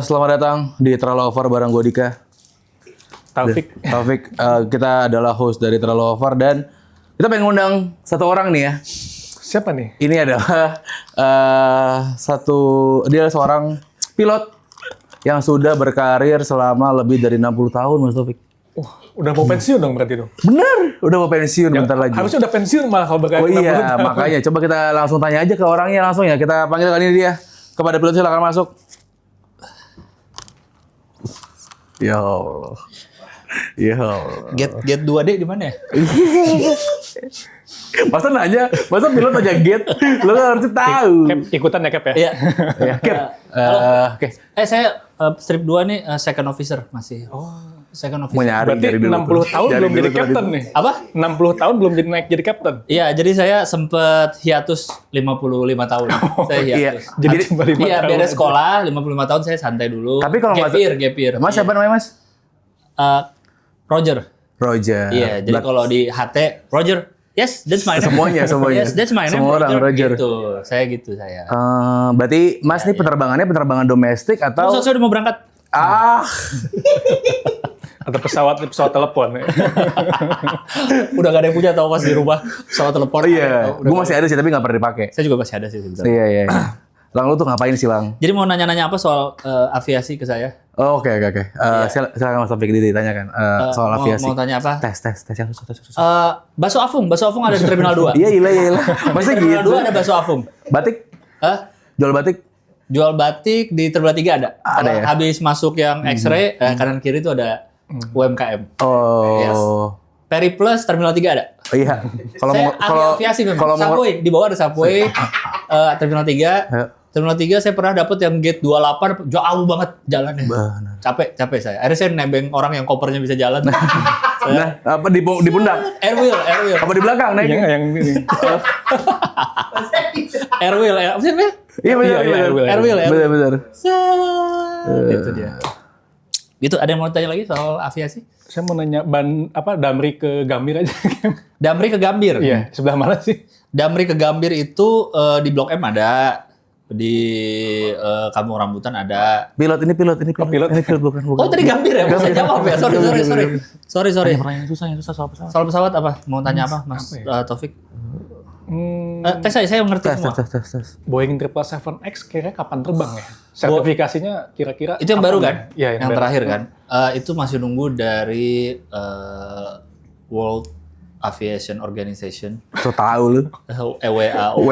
Selamat datang di Terlalu Over bareng gue Dika. Taufik. Kita adalah host dari Terlalu Over dan kita pengen ngundang satu orang nih ya. Siapa nih? Ini adalah dia adalah seorang pilot yang sudah berkarir selama lebih dari 60 tahun, Mas Taufik. Udah mau pensiun dong berarti dong? Bener, udah mau pensiun bentar lagi. Harusnya udah pensiun malah kalau berkarir. Oh iya, makanya coba kita langsung tanya aja ke orangnya langsung ya. Kita panggil kali ini dia. Kepada pilot silakan masuk. Ya Allah. Ya Allah. Gate 2D di mana ya? Masa pilot aja gate? Lo kan harus tahu. Cap, ikutan ya Cap ya? Iya. Ya, Cap. Oke. Saya strip 2 nih second officer masih. Second Mau officer. nyari Berarti dari dulu. 60 tahun belum jadi kapten nih? Apa? 60 tahun belum naik jadi kapten? Iya, jadi saya sempet hiatus 55 tahun. Saya Iya. hiatus. Jadi Iya, beres sekolah 55 tahun saya santai dulu. Tapi kalau gap year. Mas siapa namanya, Mas? Roger. Roger. Iya, jadi kalau di HT Roger. Yes, that's my name. Semuanya. Yes, that's my name. Semua orang Roger. Gitu. Saya. Berarti Mas nih penerbangan domestik atau? Saya udah mau berangkat. Atau pesawat telepon ya? Udah gak ada yang punya tau pas di rumah pesawat telepon. Iya, gue masih ada sih tapi nggak pernah dipakai. Saya juga masih ada sih sebenarnya. Iya. Lang, lu tuh ngapain sih, Lang? Jadi mau nanya-nanya apa soal aviasi ke saya? Oh, oke. Silakan Mas Taufik ditanyakan soal aviasi. Mau tanya apa? Tes yang susah. Bakso Afung ada di Terminal 2. Iya. Masa Di Terminal gitu? 2 ada bakso Afung. Batik? Jual batik? Jual batik di Terminal 3 ada. Ada ya? Habis masuk yang X-ray, kanan kiri itu ada UMKM. Oh. Yes. Periplus Terminal 3 ada. Oh iya. Saya ahli aviasi memang. Subway, di bawah ada Subway. Terminal 3. Terminal 3 saya pernah dapat yang gate 28, jauh banget jalannya. Benar. Capek saya. Akhirnya saya nebeng orang yang kopernya bisa jalan. Nah, apa di pundak? Airwheel. Apa di belakang naik? Iya, yang ini. Airwheel. Apa sih? Iya, Airwheel. Benar. Itu dia. Gitu, ada yang mau tanya lagi soal aviasi? Saya mau nanya Damri ke Gambir aja. Damri ke Gambir? Iya, sebelah mana sih? Damri ke Gambir itu di Blok M ada. Di Kampung Rambutan ada. Pilot. Ini pilot bukan. Oh, tadi Gambir ya? Saya jawab ya? Sorry. Pertanyaan susah soal pesawat. Soal pesawat apa? Mau tanya apa, Mas Taufik? Tes saya mengerti semua. Tes. Boeing 777X kira-kira kapan terbang ya? Sertifikasinya kira-kira Itu yang baru kan? Iya, yang terakhir kan? Itu masih nunggu dari World Aviation Organization. So tahu lu. WAO.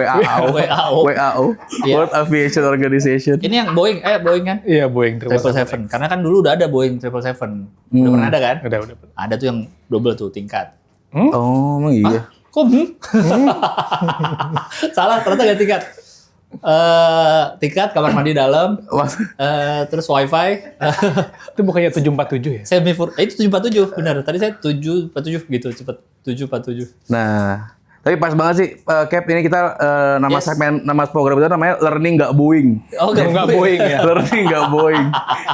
World Aviation Organization. Ini yang Boeing kan? Iya, Boeing 777. Karena kan dulu udah ada Boeing 777. Udah pernah ada kan? Udah. Ada tuh yang double tuh tingkat. Oh, emang iya. Kok Salah, ternyata gak tingkat. Tingkat kamar mandi dalam, terus wifi. Itu bukannya 747 ya? Itu 747 benar. Tadi saya 747 gitu, cepet 747. Nah, tapi pas banget sih Cap, ini kita nama program itu namanya Learning Nggak Boeing. Oh, nggak Boeing ya. Learning Nggak Boeing.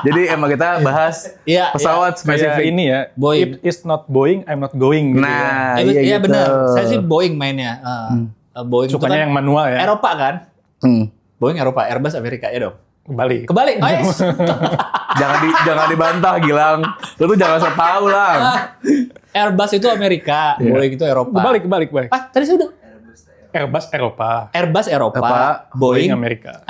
Jadi emang kita bahas pesawat spesifik. Kayak ini ya. Boeing. If it's not Boeing, I'm not going. Gitu Nah, iya gitu. benar. Saya sih Boeing mainnya. Boeing sukanya itu kan yang manual ya. Eropa kan? Boeing Eropa, Airbus Amerika ya dong. Kebalik. Oh yes. jangan dibantah, Gilang. Lu tuh jangan so tau lah. Airbus itu Amerika, Boeing itu Eropa. Kebalik. Tadi saya udah. Airbus Eropa, Boeing Amerika.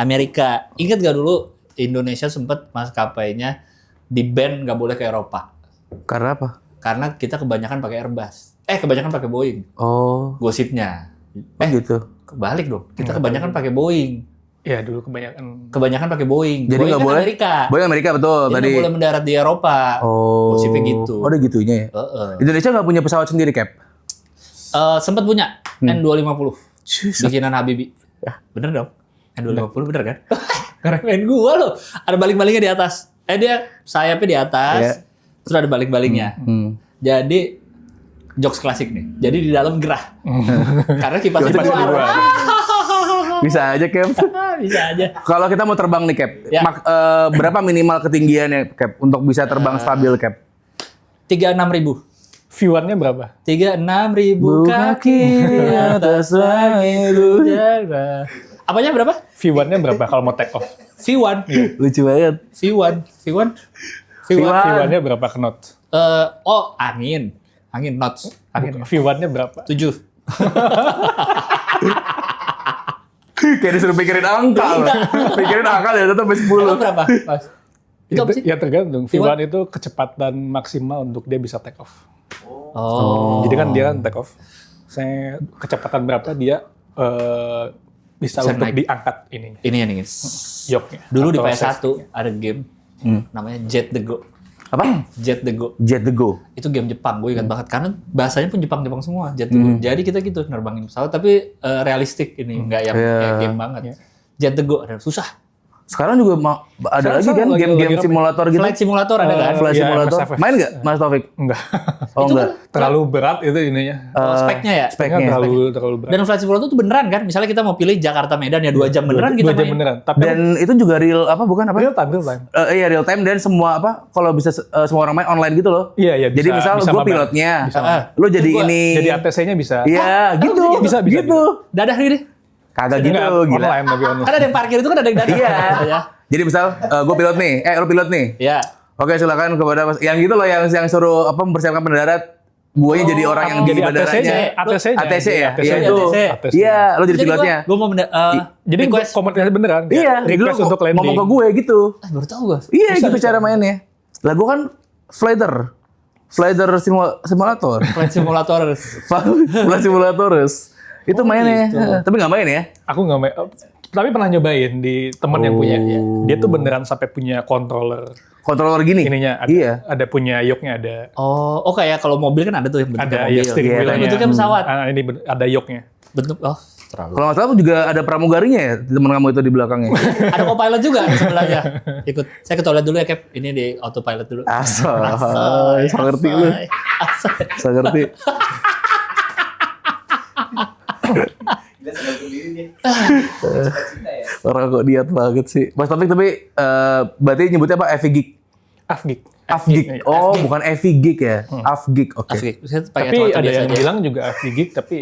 Ingat gak dulu Indonesia sempet maskapainya di ban nggak boleh ke Eropa. Karena apa? Karena kita kebanyakan pakai Airbus. Kebanyakan pakai Boeing. Oh. Gosipnya. Gitu. Kebalik dong. Kita kebanyakan pakai Boeing. Iya, dulu Kebanyakan pakai Boeing. Jadi nggak kan boleh. Amerika. Boeing Amerika betul. Jadi Tadi nggak boleh mendarat di Eropa. Oh. Gosipnya gitu. Oh, ada gitunya ya. Indonesia nggak punya pesawat sendiri, Cap? Sempat punya N250. Susah. Bikinan Habibie. Bener dong. N250 bener kan? Karena main gua loh. Ada baling-balingnya di atas. Dia sayapnya di atas. Terus ada baling-balingnya. Jadi jokes klasik nih. Jadi di dalam gerah. Karena kipasnya di luar. Bisa aja, Cap. Bisa aja. Kalau kita mau terbang nih, Cap. Ya. Berapa minimal ketinggiannya, Cap, untuk bisa terbang stabil, Cap? 36.000. Viewernya berapa? 36.000 kaki di atas langit udara. Apanya berapa? V1-nya berapa kalau mau take off? V1. Lucu banget. V1-nya berapa knot? Angin knots. Angin. V1-nya berapa? 7. Kayak disuruh pikirin angka loh. Pikirin angka dari itu sampai 10. Emang berapa, Mas? Itu apa sih? Ya tergantung. V1 itu kecepatan maksimal untuk dia bisa take off. Oh. Jadi kan dia kan take off. Saya kecepatan berapa dia bisa Bisa untuk naik. diangkat ininya. Ini. Yoknya. Dulu di Atau PS1 ada game namanya Jet the Go. Apa? Jet the Go. Jet the Go. Itu game Jepang, gue ingat banget karena bahasanya pun Jepang semua. Jet the Go. Jadi kita gitu nerbangin pesawat tapi realistik ini, nggak yang kayak game banget. Jet the Go ada susah. Sekarang juga ada lagi kan lagi game-game rame. simulator gitu. Flight simulator ada kan? Flight Iya, simulator. MSFF. Main nggak, Mas Taufik? Enggak. Oh, enggak. Terlalu berat itu ininya. Speknya ya. speknya. Terlalu berat. Dan flight simulator itu beneran kan? Misalnya kita mau pilih Jakarta Medan ya 2 jam beneran kita 2 jam main. beneran. Tapi Dan itu juga real apa bukan apa? real time. Iya real time dan semua apa kalau bisa semua orang main online gitu loh. Iya, Jadi misal gue mabar. pilotnya, Bisa lo jadi Gua ini. Jadi ATC-nya bisa. Iya, gitu. bisa. Gitu. Dadah gini. Kagak gitu, Enggak, gila. online tapi online. Kan ada yang parkir itu kan ada yang dadah. Iya. Ya. Jadi misal gue pilot nih, lo pilot nih. Ya. Oke, silakan kepada Mas. Yang gitu loh yang suruh apa mempersiapkan pendarat. Guanya jadi orang yang di jadi bandaranya. ATC-nya. ATC ya? ATC. Iya itu. ATC. Iya, lo jadi pilotnya. Gue mau Jadi request. komunikasi beneran. Iya, Request dulu untuk landing. ngomong ke gue gitu. Baru tahu gue. Iya, gitu cara mainnya. Lah gue kan flighter simulator. Flight simulator. Flight simulators. Itu mainnya. gitu. Tapi nggak main ya? Aku nggak main. Tapi pernah nyobain di teman yang punya. Ya. Dia tuh beneran sampai punya controller. Controller gini. Ininya ada. Iya. Ada punya yoknya ada. Oh, kayak kalau mobil kan ada tuh yang bentuknya Ada mobil. ya steering Iya, wheel-nya. bentuknya pesawat. Ini ada yoknya. Bentuk terlalu. Kalau nggak salah juga ada pramugarinya ya teman kamu itu di belakangnya. Ada co-pilot juga di sebelahnya. Ikut. Saya ke toilet dulu ya, Cap. Ini di autopilot dulu. Asal. So ngerti lu. So ngerti. Orang kok diet banget sih. Mas Taufik tapi berarti nyebutnya apa? FV-Geek? Afgik. Afgik. Oh, bukan FV-Geek ya? Afgik. Oke. Asik. Saya pakai Tapi kacamata ada biasa yang aja. bilang juga Afgik, tapi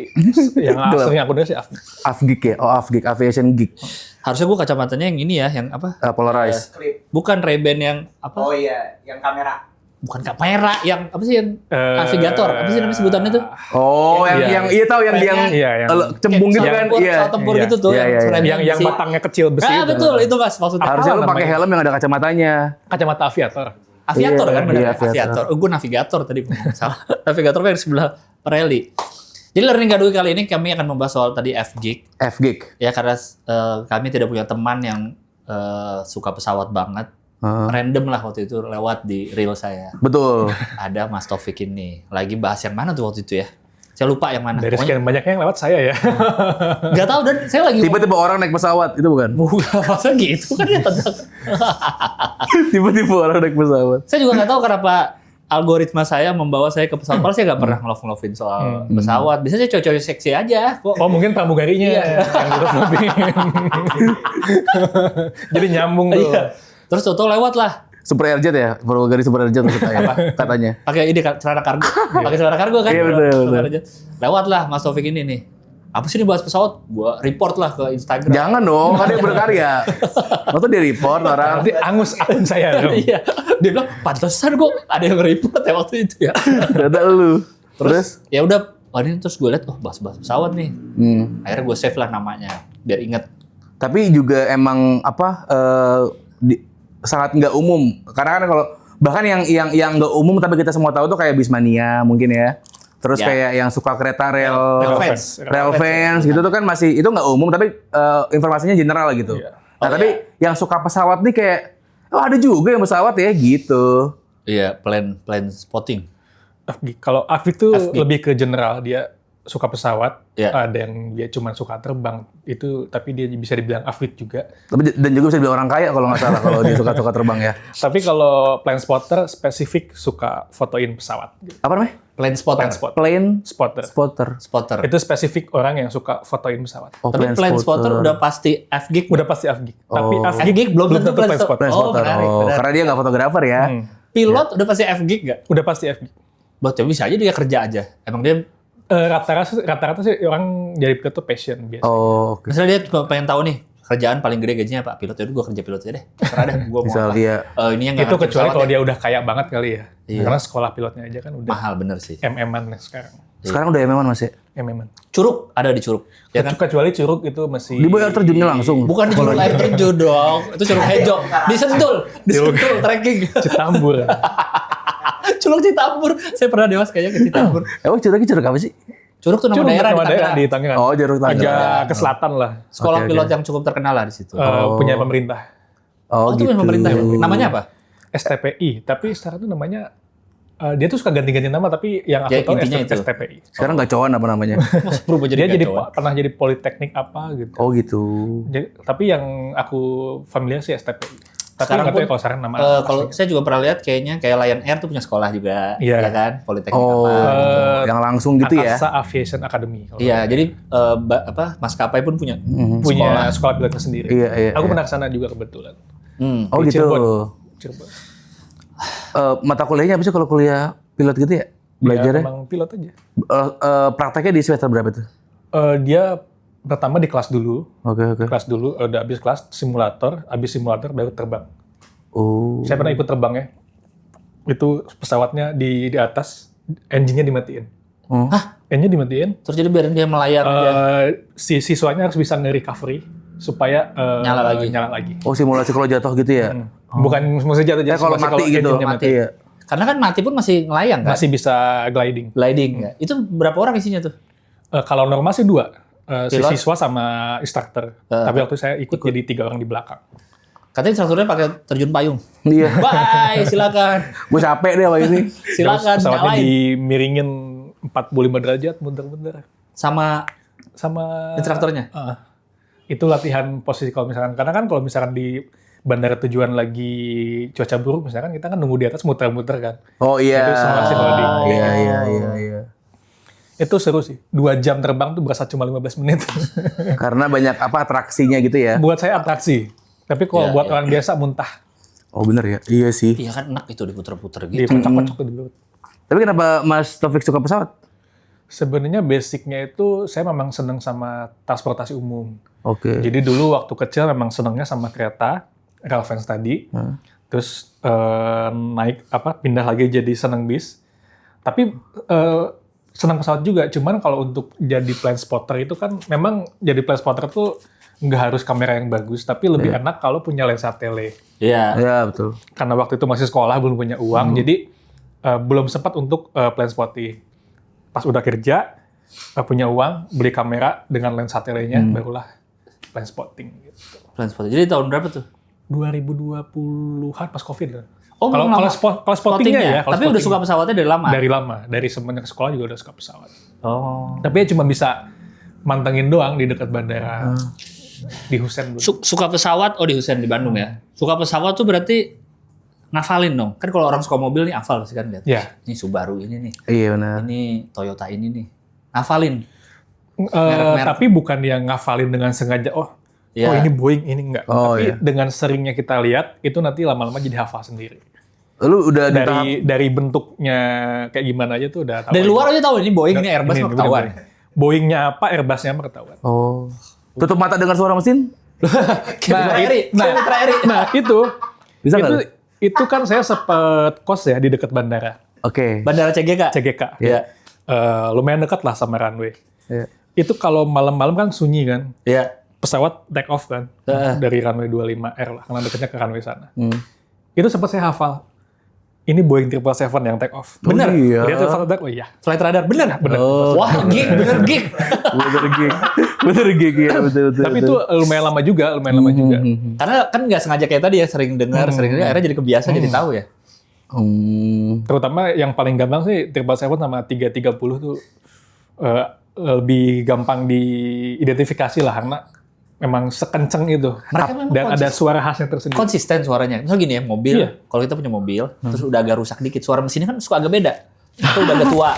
yang sering aku dengar sih Afgik. Afgik ya? Oh, Afgik. Aviation Geek. Harusnya gue kacamatanya yang ini ya, yang apa? Polarized. Bukan Ray-Ban yang apa? Oh iya, yang kamera. Bukan kamera, yang apa sih yang navigator? Apa sih namanya sebutannya tuh? Oh, yang iya tahu yang Iya, yang cembung gitu Kayak kan? pesawat Iya. tempur Iya. gitu tuh. Iya, iya, iya. Ray-Ban yang besi. batangnya kecil besi. Ah, betul, itu Mas maksudnya. Harusnya lu Apa pakai namanya? helm yang ada kacamatanya. Kacamata aviator. Aviator Iya, kan benar iya, ya? Aviator. Oh, gue navigator tadi. Salah. Navigator kan di sebelah rally. Jadi learning gaduh kali ini kami akan membahas soal tadi FGIG. F-Geek. Ya karena kami tidak punya teman yang suka pesawat banget. Random lah waktu itu lewat di reel saya. Betul. Ada Mas Taufik ini. Lagi bahas yang mana tuh waktu itu ya? Saya lupa yang mana. Dari Pokoknya sekian banyaknya yang lewat saya ya. nggak tahu dan saya lagi Tiba-tiba orang naik pesawat, itu bukan? bukan masa gitu kan ya. Tiba-tiba orang naik pesawat. Saya juga nggak tahu kenapa algoritma saya membawa saya ke pesawat. Padahal saya nggak pernah ngelove-ngelovein soal pesawat. Biasanya cowok-cowok seksi aja. Kok Oh mungkin pramugarinya yang jadi nyambung tuh. iya. Terus Toto lewat lah. Super Airjet ya? Pramugari Super Airjet maksudnya katanya. Pakai ini celana kargo. Pakai celana kargo kan? Iya, betul, betul. Celana jet. Lewat lah Mas Taufik ini nih. Apa sih ini bahas pesawat? Gua report lah ke Instagram. Jangan dong, kan dia berkarya. Masa dia report orang. Nanti angus akun saya dong. Iya. Dia bilang, pantesan kok ada yang report ya waktu itu ya. Dada lu. Terus? Ya udah, ini terus gue liat, oh bahas-bahas pesawat nih. Akhirnya gue save lah namanya, biar inget. Tapi juga emang apa sangat nggak umum. Karena kan kalau bahkan yang nggak umum tapi kita semua tahu tuh kayak Bismania mungkin ya. Terus Ya. kayak yang suka kereta rel fans. rel fans gitu tuh kan masih itu nggak umum tapi informasinya general gitu. Iya. Nah tapi yang suka pesawat nih kayak oh ada juga yang pesawat ya gitu. Iya, plan spotting. Afgik. Kalau Afgik tuh Afgik. lebih ke general, dia suka pesawat. Iya. Ada yang dia cuma suka terbang itu, tapi dia bisa dibilang Afgik juga. Tapi dan juga bisa dibilang orang kaya kalau nggak salah kalau dia suka terbang ya. Tapi kalau plane spotter spesifik suka fotoin pesawat. Apa namanya? Plan spotter. Plane spotter. Plane Spotter. spotter. Spotter. Itu spesifik orang yang suka fotoin pesawat. Oh, Tapi plan spotter udah pasti FGIG. Udah pasti Afgik. Tapi Oh. FGIG belum tentu plan spotter. Plane Oh, spotter. menarik, Oh, menarik. karena dia nggak fotografer ya. Hmm. Pilot udah pasti FGIG nggak? Udah pasti Afgik. Buat bisa aja dia kerja aja. Emang dia Rata-rata sih orang jadi pilot tuh passion biasa. Oh, oke. Misalnya dia cuma pengen tahu nih, kerjaan paling gede gajinya apa? Pilot, ya udah gue kerja pilot aja deh. Terserah deh, gue mau Misal apa. dia Ini yang nggak Itu ngerti kecuali pesawat kalau ya. dia udah kaya banget kali ya. Iya. Karena sekolah pilotnya aja kan udah Mahal bener sih. MM-an sekarang. sekarang udah MM-an Mas ya? MM-an. Curug, ada di Curug. Ya kan? Kecuali Curug itu masih Di bawah air terjunnya langsung. Bukan di Curug air terjun dong. Itu Curug Hejo. Disentul trekking. Citambur. Curug Citambur. Saya pernah dewas kayaknya ke Citambur. Emang curug apa sih? Curug tuh nama Curug daerah nama di Tangerang. di Tangerang. Oh, Curug Tangerang. Agak ke selatan lah. Sekolah Oke, pilot oke. yang cukup terkenal lah di situ. Punya pemerintah. Oh, itu gitu. pemerintah. Namanya apa? STPI, tapi sekarang tuh namanya dia tuh suka ganti-ganti nama, tapi yang aku Ya, tahu intinya itu. STPI. Sekarang gacoan apa namanya? Mas berubah Dia jadi kacauan. pernah jadi politeknik apa gitu. Oh, gitu. Tapi yang aku familiar sih STPI. Tapi Sekarang nggak tahu pun, ya kalau sekarang nama kalau aslinya. saya juga pernah lihat kayaknya kayak Lion Air tuh punya sekolah juga, Iya. ya kan? Politeknik Oh, apa? yang langsung gitu ya? Akasa Aviation Academy. kalau Iya, nggak jadi maskapai pun punya. Mhm. punya sekolah pilotnya sendiri. Iya, iya, Aku iya. pernah ke sana juga kebetulan. Oh, Di gitu. Cirebon. Cirebon. Mata kuliahnya apa sih kalau kuliah pilot gitu ya? Belajarnya? Dia emang pilot aja. Prakteknya di semester berapa tuh? Dia pertama di kelas dulu. Oke, oke. Kelas dulu, udah habis kelas simulator, habis simulator baru terbang. Oh. Saya pernah ikut terbang ya. Itu pesawatnya di atas, engine-nya dimatiin. Oh. Engine dimatiin. Terus jadi biarin dia melayar aja. Si siswanya harus bisa nge-recovery supaya Nyala lagi. Oh, simulasi kalau jatuh gitu ya? Bukan mesti jatuh Kalau mati gitu. engine-nya mati. Iya. Karena kan mati pun masih ngelayang kan? Masih bisa gliding. Gliding ya. Itu berapa orang isinya tuh? Kalau normal sih 2. Si Pilot? siswa sama instructor. Tapi waktu saya ikut jadi 3 orang di belakang. Katanya instrukturnya pakai terjun payung. Iya. Bye, silakan. Gue capek deh sama ini. Silakan Pesawatnya nyalain. dimiringin 45 derajat muter-muter. Sama Sama instrukturnya. Itu latihan posisi kalau misalkan. Karena kan kalau misalkan di bandara tujuan lagi cuaca buruk, misalkan kita kan nunggu di atas muter-muter kan. Oh iya. Itu simulasi kalau di- Iya. Itu seru sih. 2 jam terbang tuh berasa cuma 15 menit. Karena banyak atraksinya gitu ya. Buat saya atraksi. Tapi kalau Iya, buat iya. orang biasa muntah. Oh bener ya? Iya sih. Iya kan enak itu diputer-puter gitu. Dikocok-kocok dulu. Tapi kenapa Mas Taufik suka pesawat? Sebenarnya basicnya itu saya memang seneng sama transportasi umum. Oke. Jadi dulu waktu kecil memang senengnya sama kereta, rel fans tadi. Terus naik pindah lagi jadi seneng bis. Tapi senang pesawat juga. Cuman kalau untuk jadi plane spotter itu kan memang jadi plane spotter tuh nggak harus kamera yang bagus, tapi lebih enak kalau punya lensa tele. Iya. Iya betul. Karena waktu itu masih sekolah, belum punya uang, jadi belum sempat untuk plane spotting. Pas udah kerja, punya uang, beli kamera dengan lensa telenya, barulah plane spotting. Gitu. Transport. Jadi tahun berapa tuh? 2020-an pas COVID kan. Oh, Kalau memang kalau spottingnya ya, kalau Tapi udah spotting- suka pesawatnya dari lama. dari lama, dari semenjak sekolah juga udah suka pesawat. Oh. Tapi ya cuma bisa mantengin doang di dekat bandara di Husen. Suka pesawat, di Husen di Bandung ya. Suka pesawat tuh berarti ngafalin dong. Kan kalau orang suka mobil nih hafal pasti kan lihat. Ya. Ini Subaru ini nih. Iya benar. Ini Toyota ini nih. Ngafalin. Tapi bukan yang ngafalin dengan sengaja. Oh Iya. ini Boeing, ini enggak. Oh, Tapi iya. dengan seringnya kita lihat itu nanti lama-lama jadi hafal sendiri. Lu udah di tahap- Dari bentuknya kayak gimana aja tuh udah tahu. Dari luar aja tahu ini Boeing, ini Airbus mah ketahuan. Boeing-nya apa, Airbus-nya apa ketahuan. Oh. Tutup mata dengar suara mesin? Nah, itu Bisa itu, nggak? itu kan saya sempet kos ya di dekat bandara Oke. Bandara CGK. CGK. Iya. Lumayan dekat lah sama runway. Iya. Itu kalau malam-malam kan sunyi kan. Iya. Pesawat take off kan dari runway 25R lah, karena dekatnya ke runway sana. Itu sempat saya hafal. Ini Boeing 777 yang take off. Bener. Iya. Dia telepon, oh iya. Flight radar bener. Bener. Wah, geek, bener geek. Bener gig. Bener gig ya, betul. Tapi itu lumayan lama juga. Karena kan nggak sengaja kayak tadi ya, sering dengar, akhirnya jadi kebiasa jadi tahu ya. Terutama yang paling gampang sih 777 sama 330 tuh lebih gampang diidentifikasi lah karena memang sekenceng itu. Mereka memang Dan ada suara khasnya tersendiri. Konsisten suaranya. Misalnya gini ya, mobil, Iya. kalau kita punya mobil, terus udah agak rusak dikit, suara mesinnya kan suka agak beda. Atau udah agak tua,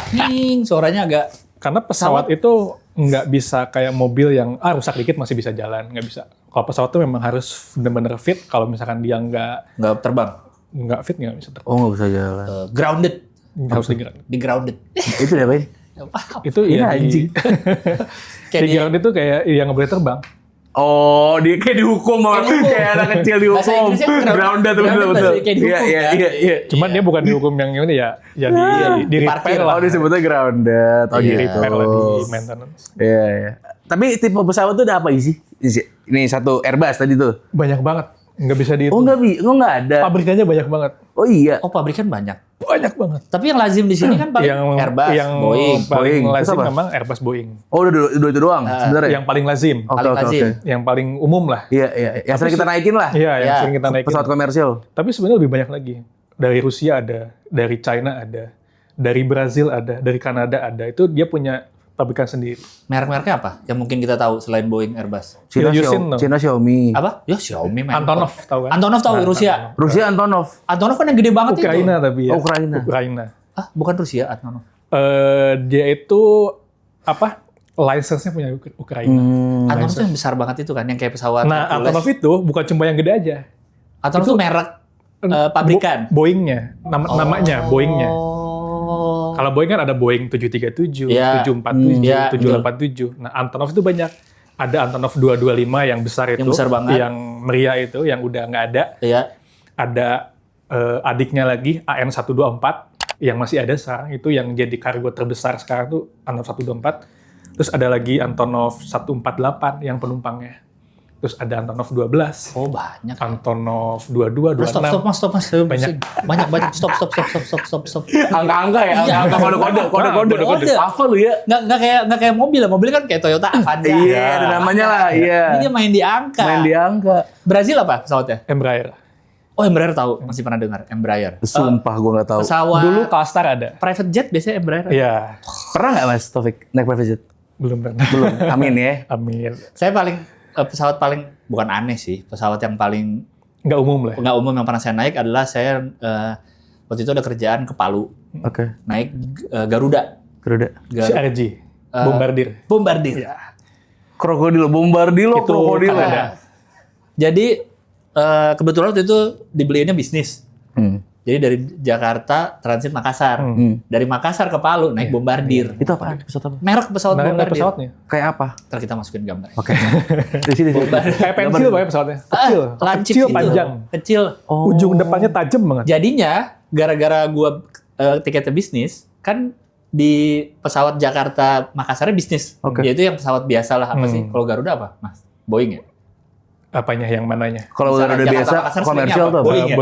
suaranya agak... Karena pesawat itu nggak bisa kayak mobil yang rusak dikit masih bisa jalan, nggak bisa. Kalau pesawat tuh memang harus benar-benar fit. Kalau misalkan dia nggak terbang. nggak fit nggak bisa terbang. Oh nggak bisa jalan. Grounded. Harus digerak. Di grounded. Itu diapain? Wow. Itu Iya, ya anjing. Kayak di ground itu kayak yang nggak boleh terbang. Oh, dia kayak dihukum orang kayak anak kecil Bahasa dihukum. Inggrisnya Grounded grounded, betul. kayak dihukum, Iya, kan? iya. Cuman dia bukan dihukum yang ini ya di Parkir. repair lah. Oh, disebutnya grounded. Oh, Iya. gitu. Repair lah di maintenance. Iya, iya. Tapi tipe pesawat tuh ada apa sih? Ini satu Airbus tadi tuh. Banyak banget. Nggak bisa Oh, dihitung. nggak ada. Pabrikannya banyak banget. Oh iya. Oh, pabrikan banyak. Banyak banget. Tapi yang lazim di sini kan paling Airbus, yang Boeing. paling Boeing. lazim Terus apa? memang Airbus Boeing. Oh, udah itu doang sebenarnya. Yang paling lazim. Oke, paling oke, lazim. oke. Yang paling umum lah. Iya, iya. Yang sering kita naikin lah. Iya, yang Iya. sering kita naikin. Pesawat komersial. Tapi sebenarnya lebih banyak lagi. Dari Rusia ada, dari China ada, dari Brazil ada, dari Kanada ada. Itu dia punya pabrikan sendiri. Merek-mereknya apa? Yang mungkin kita tahu selain Boeing, Airbus. Cina, Yusin, no. Cina Xiaomi. Apa? Ya Xiaomi, man. Antonov tahu kan? Antonov tahu, Nah, Rusia. Rusia Antonov. Antonov kan yang gede banget Ukraina itu. tapi ya. Oh, Ukraina. Ukraina. Ah, bukan Rusia, Antonov. Dia itu apa? License-nya punya Ukraina. Antonov tuh yang besar banget itu kan, yang kayak pesawat Nah, Hercules. Antonov itu bukan cuma yang gede aja. Antonov tuh merek pabrikan. Boeing-nya, namanya Boeing-nya. Oh. Kalau Boeing kan ada Boeing 737, Iya. 747, Iya, 787. Nah, Antonov itu banyak. Ada Antonov 225 yang besar itu. Yang besar banget. Yang meriah itu, yang udah nggak ada. Iya. Ada adiknya lagi, AN124, yang masih ada sekarang. Itu yang jadi kargo terbesar sekarang tuh Antonov 124. Terus ada lagi Antonov 148 yang penumpangnya. Terus ada Antonov 12. Oh, banyak. Antonov 22, 26. Stop, mas. Banyak. Banyak. Stop. Angka-angka ya, Iya. angka kode-kode. Kode-kode. Apa lu ya? Nggak kayak mobil lah. Mobil kan kayak Toyota Avanza. Iya, ada namanya lah, iya. Ini dia main di angka. Main di angka. Brazil apa pesawatnya? Embraer. Oh, Embraer tahu. Masih pernah dengar. Embraer. Sumpah gue nggak tahu. Pesawat. Dulu Calstar ada. Private jet biasanya Embraer. Iya. Pernah nggak Mas Taufik naik private jet? Belum pernah. Belum. Amin ya. Amin. Saya pesawat paling, bukan aneh sih. Pesawat yang paling Nggak umum lah. nggak umum yang pernah saya naik adalah saya waktu itu ada kerjaan ke Palu. Oke. Naik Garuda. Garuda. CRJ. Bombardier. Bombardier. Iya. Krokodil, Bombardilo, Itu krokodil. Kanada. Jadi kebetulan waktu itu dibeliinnya bisnis. Jadi dari Jakarta transit Makassar. Dari Makassar ke Palu naik Bombardier. Itu apa? Pesawat apa? Merek pesawat Nah, Bombardier. pesawatnya. Kayak apa? Ntar kita masukin gambar. Oke. Di sini. Kayak pensil pokoknya pesawatnya. Kecil. Lancip Kecil, gitu. panjang. Kecil. Oh. Ujung depannya tajam banget. Jadinya gara-gara gua tiketnya bisnis, kan di pesawat Jakarta Makassarnya bisnis. Oke. Yaitu yang pesawat biasa lah apa sih? Kalau Garuda apa, Mas? Boeing ya? Apanya yang mananya? Kalau Misalnya Garuda Jakarta biasa Makassar komersial sebenarnya tuh apa? apa? Boeing ya?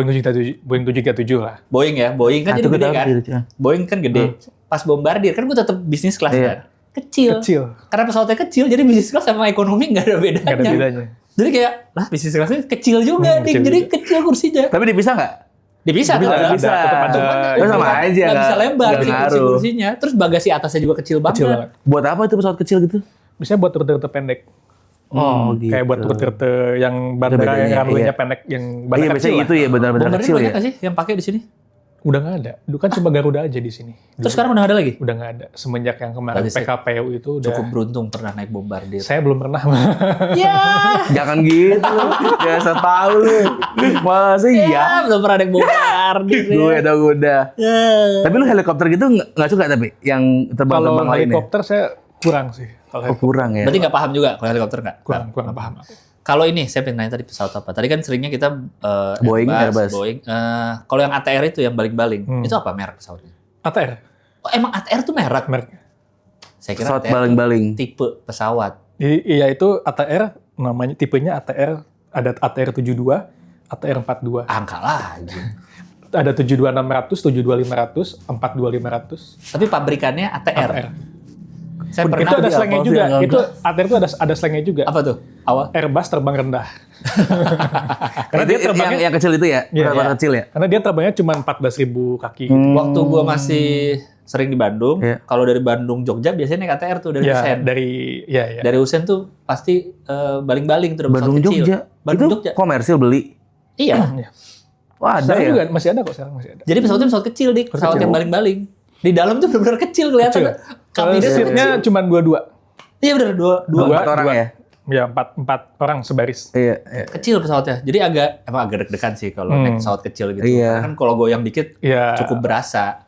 Boeing 737 lah. Boeing ya? Boeing kan Ah, jadi itu gede gede kan? gitu. Boeing kan gede. Pas Bombardier kan gua tetap bisnis kelas Iya. kan? Kecil. Kecil. Karena pesawatnya kecil, jadi bisnis kelas sama ekonomi nggak ada bedanya. Nggak ada bedanya. Jadi kayak, lah bisnis kelasnya kecil juga, Dik. kecil Jadi juga. kecil kursinya. Tapi dipisah nggak? Bisa, Bisa, tetap bisa. tetap ada. Cuman Oh, sama aja, nggak bisa nggak- lebar nggak sih ngaruh. kursinya. Terus bagasi atasnya juga kecil banget. Kecil banget. Buat apa itu pesawat kecil gitu? Biasanya buat rute-rute pendek. Oh, gitu. Kayak buat rute-rute yang bandara bedanya, yang runway-nya iya. pendek, yang Iya, bandara biasanya kecil itu lah. ya benar-benar Bombardier kecil banyak ya. nggak sih yang pakai di sini? Udah nggak ada. Dulu kan cuma Garuda aja di sini. Terus sekarang udah nggak ada lagi? Udah nggak ada. Semenjak yang kemarin Berarti saya PKPU itu udah. Cukup beruntung pernah naik Bombardier. Saya belum pernah. Ya, Jangan gitu. Biasa tahu lu. Masa iya? ya, belum pernah naik Bombardier. Gue udah udah. Ya. Tapi lu helikopter gitu nggak suka tapi yang Kalau terbang-terbang lainnya? helikopter saya kurang sih. Kalau Oh, kurang ya. Berarti nggak paham juga kalau helikopter nggak? kurang paham. Kalau ini saya pengen nanya tadi pesawat apa? Tadi kan seringnya kita Boeing, Airbus. Boeing. Kalau yang ATR itu yang baling-baling, itu apa merek pesawatnya? ATR. Oh, emang ATR tuh merek? Merek. Saya kira Pesawat ATR baling-baling. tipe pesawat. Iya itu ATR namanya tipenya ATR, ada ATR 72, ATR 42. Angka lagi. Ada 72600, 72500, 42500. Tapi pabrikannya ATR. ATR. Saya Itu pernah ada di slangnya apa sih juga. yang Itu ATR itu ada slangnya juga. apa tuh? Awal. Airbus terbang rendah. Karena dia Itu terbangnya yang kecil itu ya? Iya, Pesawat iya. kecil ya? karena dia terbangnya cuma 14.000 kaki. Waktu gua masih sering di Bandung, Iya. kalau dari Bandung Jogja biasanya naik ATR tuh dari Ya, Usen. ya. Dari Usen tuh pasti baling-baling tuh pesawat Bandung kecil. Jogja. Bandung Itu Jogja. komersil beli. Iya. Iya. Wah, ada Sekarang ya? juga masih ada kok, sekarang masih ada. Jadi pesawatnya pesawat kecil, Dik. Pesawat kecil. yang baling-baling. Di dalam tuh benar-benar kecil kelihatan. Kecil. Kabinnya tuh Seatnya kecil. cuma 22. Iya benar, dua. Empat orang ya? Ya, empat orang sebaris. Iya, iya. Kecil pesawatnya. Jadi agak deg-degan sih kalau naik pesawat kecil gitu. Iya. Karena kan kalau goyang dikit Ya, cukup berasa.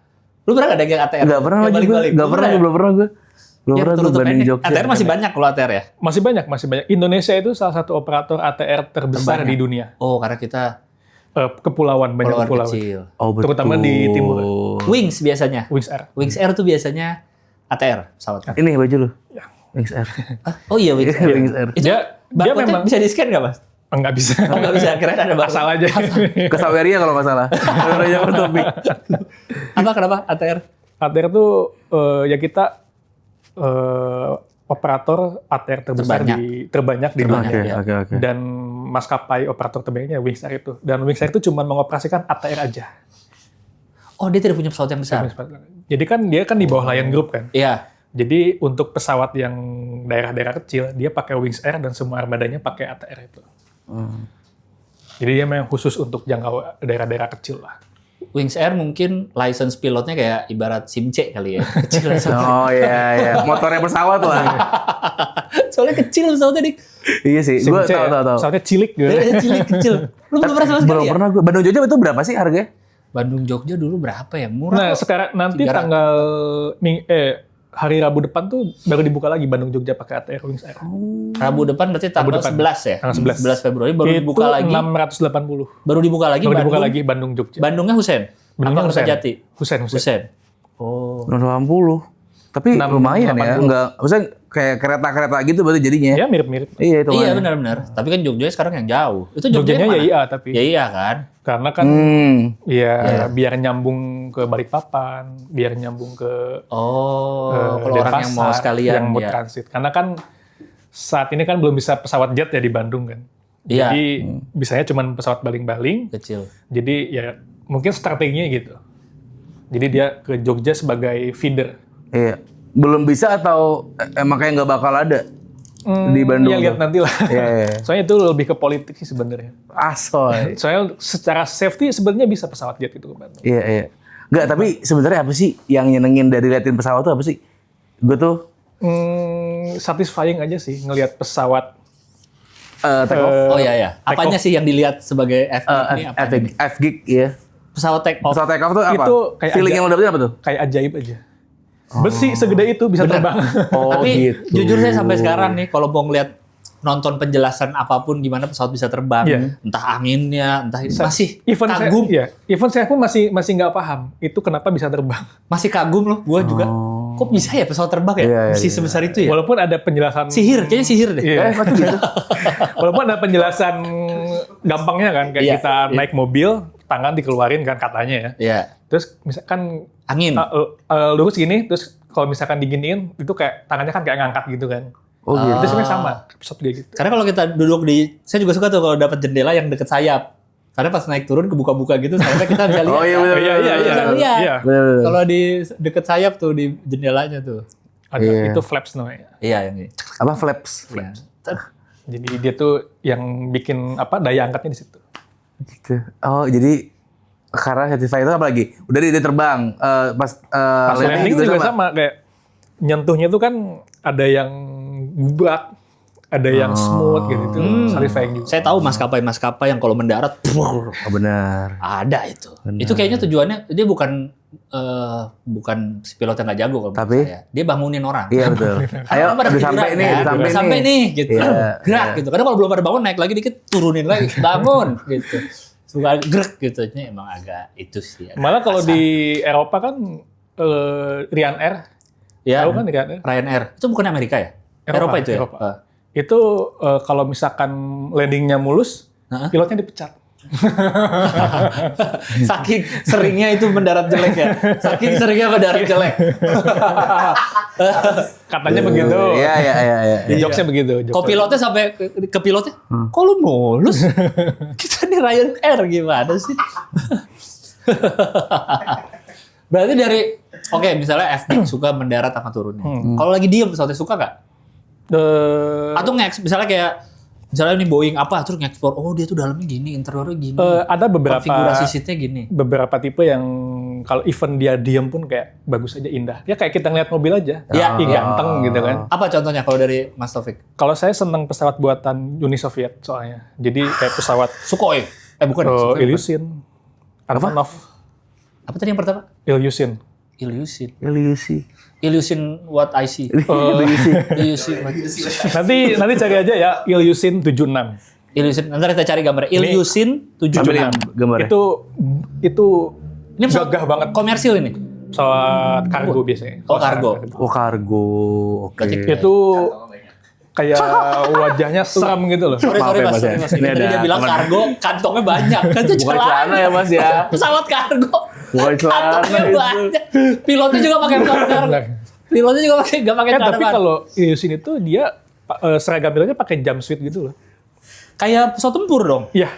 Lu pernah nggak naik ATR? Nggak pernah Yang lagi gue. balik-balik? Nggak pernah, ya? belum pernah gue. Belum Yang pernah gue tutup banding pendek. Jogja. ATR masih banyak kalau ATR ya? Masih banyak. Indonesia itu salah satu operator ATR terbesar Terbanyak. di dunia. Oh, karena kita Kepulauan, banyak kepulauan kepulauan. kecil. Oh betul. Terutama di timur. Wings biasanya. Wings Air. Wings Air tuh biasanya ATR pesawat. Ini baju lu. Wings Air. Oh iya Wings Air. Wings Air. Itu Dia barcode-nya memang bisa di-scan nggak, Mas? nggak bisa. Oh, nggak bisa. Keren ada barcode. Asal aja. Ke Saweria kalau nggak salah. Raja Topik. Apa kenapa ATR? ATR tuh ya kita operator ATR terbesar terbanyak di dunia. Oke. Dan maskapai operator terbaiknya Wings Air itu. Dan Wings Air itu cuma mengoperasikan ATR aja. Oh, dia tidak punya pesawat yang besar. Jadi kan dia kan di bawah Lion Group kan. Iya. Jadi untuk pesawat yang daerah-daerah kecil, dia pakai Wings Air dan semua armadanya pakai ATR itu. Jadi dia memang khusus untuk jangkau daerah-daerah kecil lah. Wings Air mungkin license pilotnya kayak ibarat SIM-C kali ya. Kecil Oh iya. Motornya pesawat lah. Soalnya kecil pesawatnya, Dik. Iya sih. Gue SIM-C ya, tahu. pesawatnya cilik gitu. Cilik kecil. Lu belum pernah sama sekali Belum ya? pernah gue. Bandung Jogja itu berapa sih harganya? Bandung Jogja dulu berapa ya? Murah. Nah, kok. sekarang nanti 300. tanggal hari Rabu depan tuh baru dibuka lagi Bandung Jogja pakai ATR Wings Air. Rabu depan berarti tanggal depan. 11 ya? Tanggal 11. 11 Februari baru Itu dibuka lagi. 680. Baru dibuka lagi Baru dibuka Bandung. lagi Bandung Jogja. Bandungnya Husen. Bandungnya Apa Husen. Kertajati? Husen. Husen. Oh. 680. Tapi 680. lumayan ya. Maksudnya kayak kereta-kereta gitu berarti jadinya. Ya mirip-mirip. Iya itu. Iya makanya. benar-benar. Tapi kan Jogja sekarang yang jauh. Itu Jogjanya Jogja ya iya tapi. Ya iya kan. Karena kan ya biar nyambung ke Balikpapan, biar nyambung ke Oh, kalau orang yang mau sekalian yang mau ya. transit. Karena kan saat ini kan belum bisa pesawat jet ya di Bandung kan. Iya. Jadi bisanya cuma pesawat baling-baling. Kecil. Jadi ya mungkin strateginya gitu. Jadi dia ke Jogja sebagai feeder. Iya. Belum bisa atau emang kayak nggak bakal ada di Bandung? Ya lihat nanti lah. Iya. Soalnya itu lebih ke politik sih sebenarnya. Asoy. Soalnya secara safety sebenarnya bisa pesawat jet itu ke Bandung. Iya. Nggak, tapi sebenarnya apa sih yang nyenengin dari liatin pesawat tuh apa sih? Gue tuh Satisfying aja sih ngelihat pesawat. take off. Oh iya. Apanya sih yang dilihat sebagai FGIG ini? Apa? F-gig ya. Pesawat take off. Pesawat take off tuh apa? Itu kayak Feeling yang lo dapetin apa tuh? Kayak ajaib aja. Besi segede itu bisa terbang. Oh Tapi gitu. jujur saya sampai sekarang nih kalau mau ngeliat nonton penjelasan apapun gimana pesawat bisa terbang, Iya. entah anginnya, entah masih Even kagum, even saya pun masih nggak paham itu kenapa bisa terbang. masih kagum loh. Gua juga. Kok bisa ya pesawat terbang ya? Iya, Masih sebesar itu ya? Walaupun ada penjelasan Kayaknya sihir deh. Iya. Pasti gitu. Walaupun ada penjelasan gampangnya kan kayak Iya, kita naik mobil, tangan dikeluarin kan katanya ya. Iya. Terus misalkan Angin. lurus gini, terus kalau misalkan diginiin itu kayak tangannya kan kayak ngangkat gitu kan. Oh gitu. Itu sebenarnya sama, pesawat kayak gitu. Karena kalau kita duduk di, saya juga suka tuh kalau dapat jendela yang deket sayap. Karena pas naik turun kebuka-buka gitu, sayapnya kita bisa lihat. Oh iya kan? benar. Iya. Bisa lihat. Iya. Bener. Kalau di deket sayap tuh di jendelanya tuh. Ada Iya. itu flaps namanya. Iya yang ini. Apa flaps? Iya. Jadi dia tuh yang bikin apa daya angkatnya di situ. Gitu. Oh jadi karena certified itu apa lagi? Udah dia terbang pas Pas landing juga sama kayak nyentuhnya tuh kan ada yang gubrak, ada yang smooth gitu itu satisfying juga. Saya tahu maskapai-maskapai yang kalau mendarat Oh benar. ada itu. Itu kayaknya tujuannya dia bukan si pilot yang nggak jago kalau menurut Tapi? saya. Dia bangunin orang. Iya betul. Ayo Orang pada udah tiduran, sampai nih, kan? udah Udah sampai nih gitu. Iya, Gerak iya. gitu. Karena kalau belum pada bangun naik lagi dikit turunin lagi, bangun gitu. Suka gerak gitu. Ini emang agak itu sih. agak Malah kalau kasar. di Eropa kan Ryanair, ya, tahu kan Ryanair? Ryanair itu bukan Amerika ya? Eropa itu ya? Eropa. Itu kalau misalkan landingnya mulus, Heeh. pilotnya dipecat. Saking seringnya itu mendarat jelek ya. Saking seringnya mendarat jelek. Katanya begitu. Iya. Jokesnya begitu. jokesnya. Kok pilotnya sampai ke pilotnya, kok lu mulus? Kita nih Ryanair gimana sih? Berarti dari, oke misalnya FB suka mendarat sama turunnya. Kalau lagi diem pesawatnya suka nggak? Atau misalnya kayak, misalnya nih Boeing apa, terus nge-explore, oh dia tuh dalamnya gini, interiornya gini. Ada beberapa Konfigurasi seatnya gini. beberapa tipe yang kalau even dia diem pun kayak bagus aja indah. Ya kayak kita ngeliat mobil aja. Iya. Ih, ganteng gitu kan. Apa contohnya kalau dari Mas Taufik? Kalau saya seneng pesawat buatan Uni Soviet soalnya. Jadi kayak pesawat Sukhoi? Bukan. Sukhoi bukan. Ilyushin, Antonov, Apa tadi yang pertama? Ilyushin. Illusion what I see. Illusion. Nanti cari aja ya Ilyushin 76. Illusion. Nanti kita cari gambar. Illusion Ambil yang 76. gambarnya. Itu Ini pesawat gagah banget. komersil ini. Pesawat kargo biasanya. Oh, kargo. Oh, kargo. Oke. Itu kayak wajahnya seram gitu loh. Sorry Maaf ya, mas. Mas, ya. Tadi Ini ada dia bilang teman. kargo, kantongnya banyak. Kan itu Bukan celana ya, Mas, ya. Pesawat kargo. Bukan celana Kantongnya itu. banyak. Pilotnya juga pakai kargo. Pilotnya juga nggak pakai Tapi celana. kalau Ilyushin itu dia seragam pilotnya pakai jumpsuit gitu loh. Kayak pesawat tempur dong. Iya.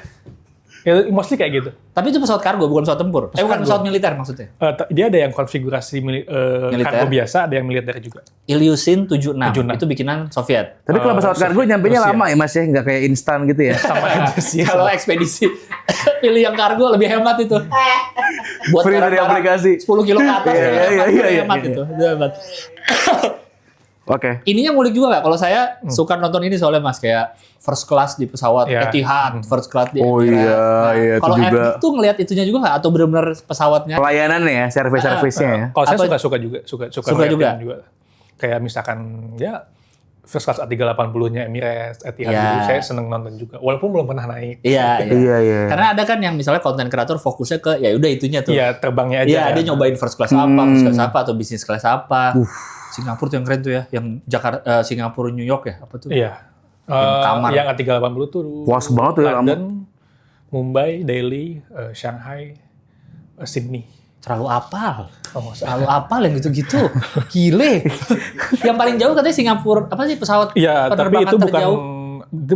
Ya, mostly kayak gitu. Tapi itu pesawat kargo, bukan pesawat tempur. Bukan kargo. pesawat militer maksudnya. Dia ada yang konfigurasi Militer. kargo biasa, ada yang militer juga. Ilyushin 76. 76. Itu bikinan Soviet. Tapi kalau pesawat kargo nyampenya Rusia. lama ya Mas ya, nggak kayak instan gitu ya. Sama aja sih. Kalau ekspedisi pilih yang kargo lebih hemat itu. Buat Free dari barang-barang aplikasi. 10 kilo ke atas Iya, lebih iya, iya, iya, hemat iya. itu. Lebih hemat. Oke. Ininya ngulik juga nggak? Kalau saya suka nonton ini soalnya Mas kayak first class di pesawat Iya. Etihad, first class di Oh Emirates. iya, itu Kalau juga. F itu ngelihat itunya juga nggak? Atau benar-benar pesawatnya? Pelayanannya ya, service-service-nya ya. Kalau saya Apa- suka juga, suka Suka ngeliatin juga? Kayak misalkan ya first class A380-nya Emirates, Etihad Iya. gitu, saya seneng nonton juga. Walaupun belum pernah naik. Iya, iya. Iya, iya. Karena ada kan yang misalnya konten kreator fokusnya ke ya udah itunya tuh. Iya, terbangnya aja. Iya, ya. dia nyobain first class apa, first class apa, atau bisnis class apa. Singapura tuh yang keren tuh ya, yang Jakarta, Singapura, New York ya, apa tuh? Iya. Yang kamar. Yang A380 tuh Puas banget tuh ya, London, Mumbai, Delhi, Shanghai, Sydney. Terlalu apal. Oh, Terlalu apal yang gitu-gitu. Gile. Yang paling jauh katanya Singapura, apa sih pesawat Iya, tapi penerbangan itu terjauh?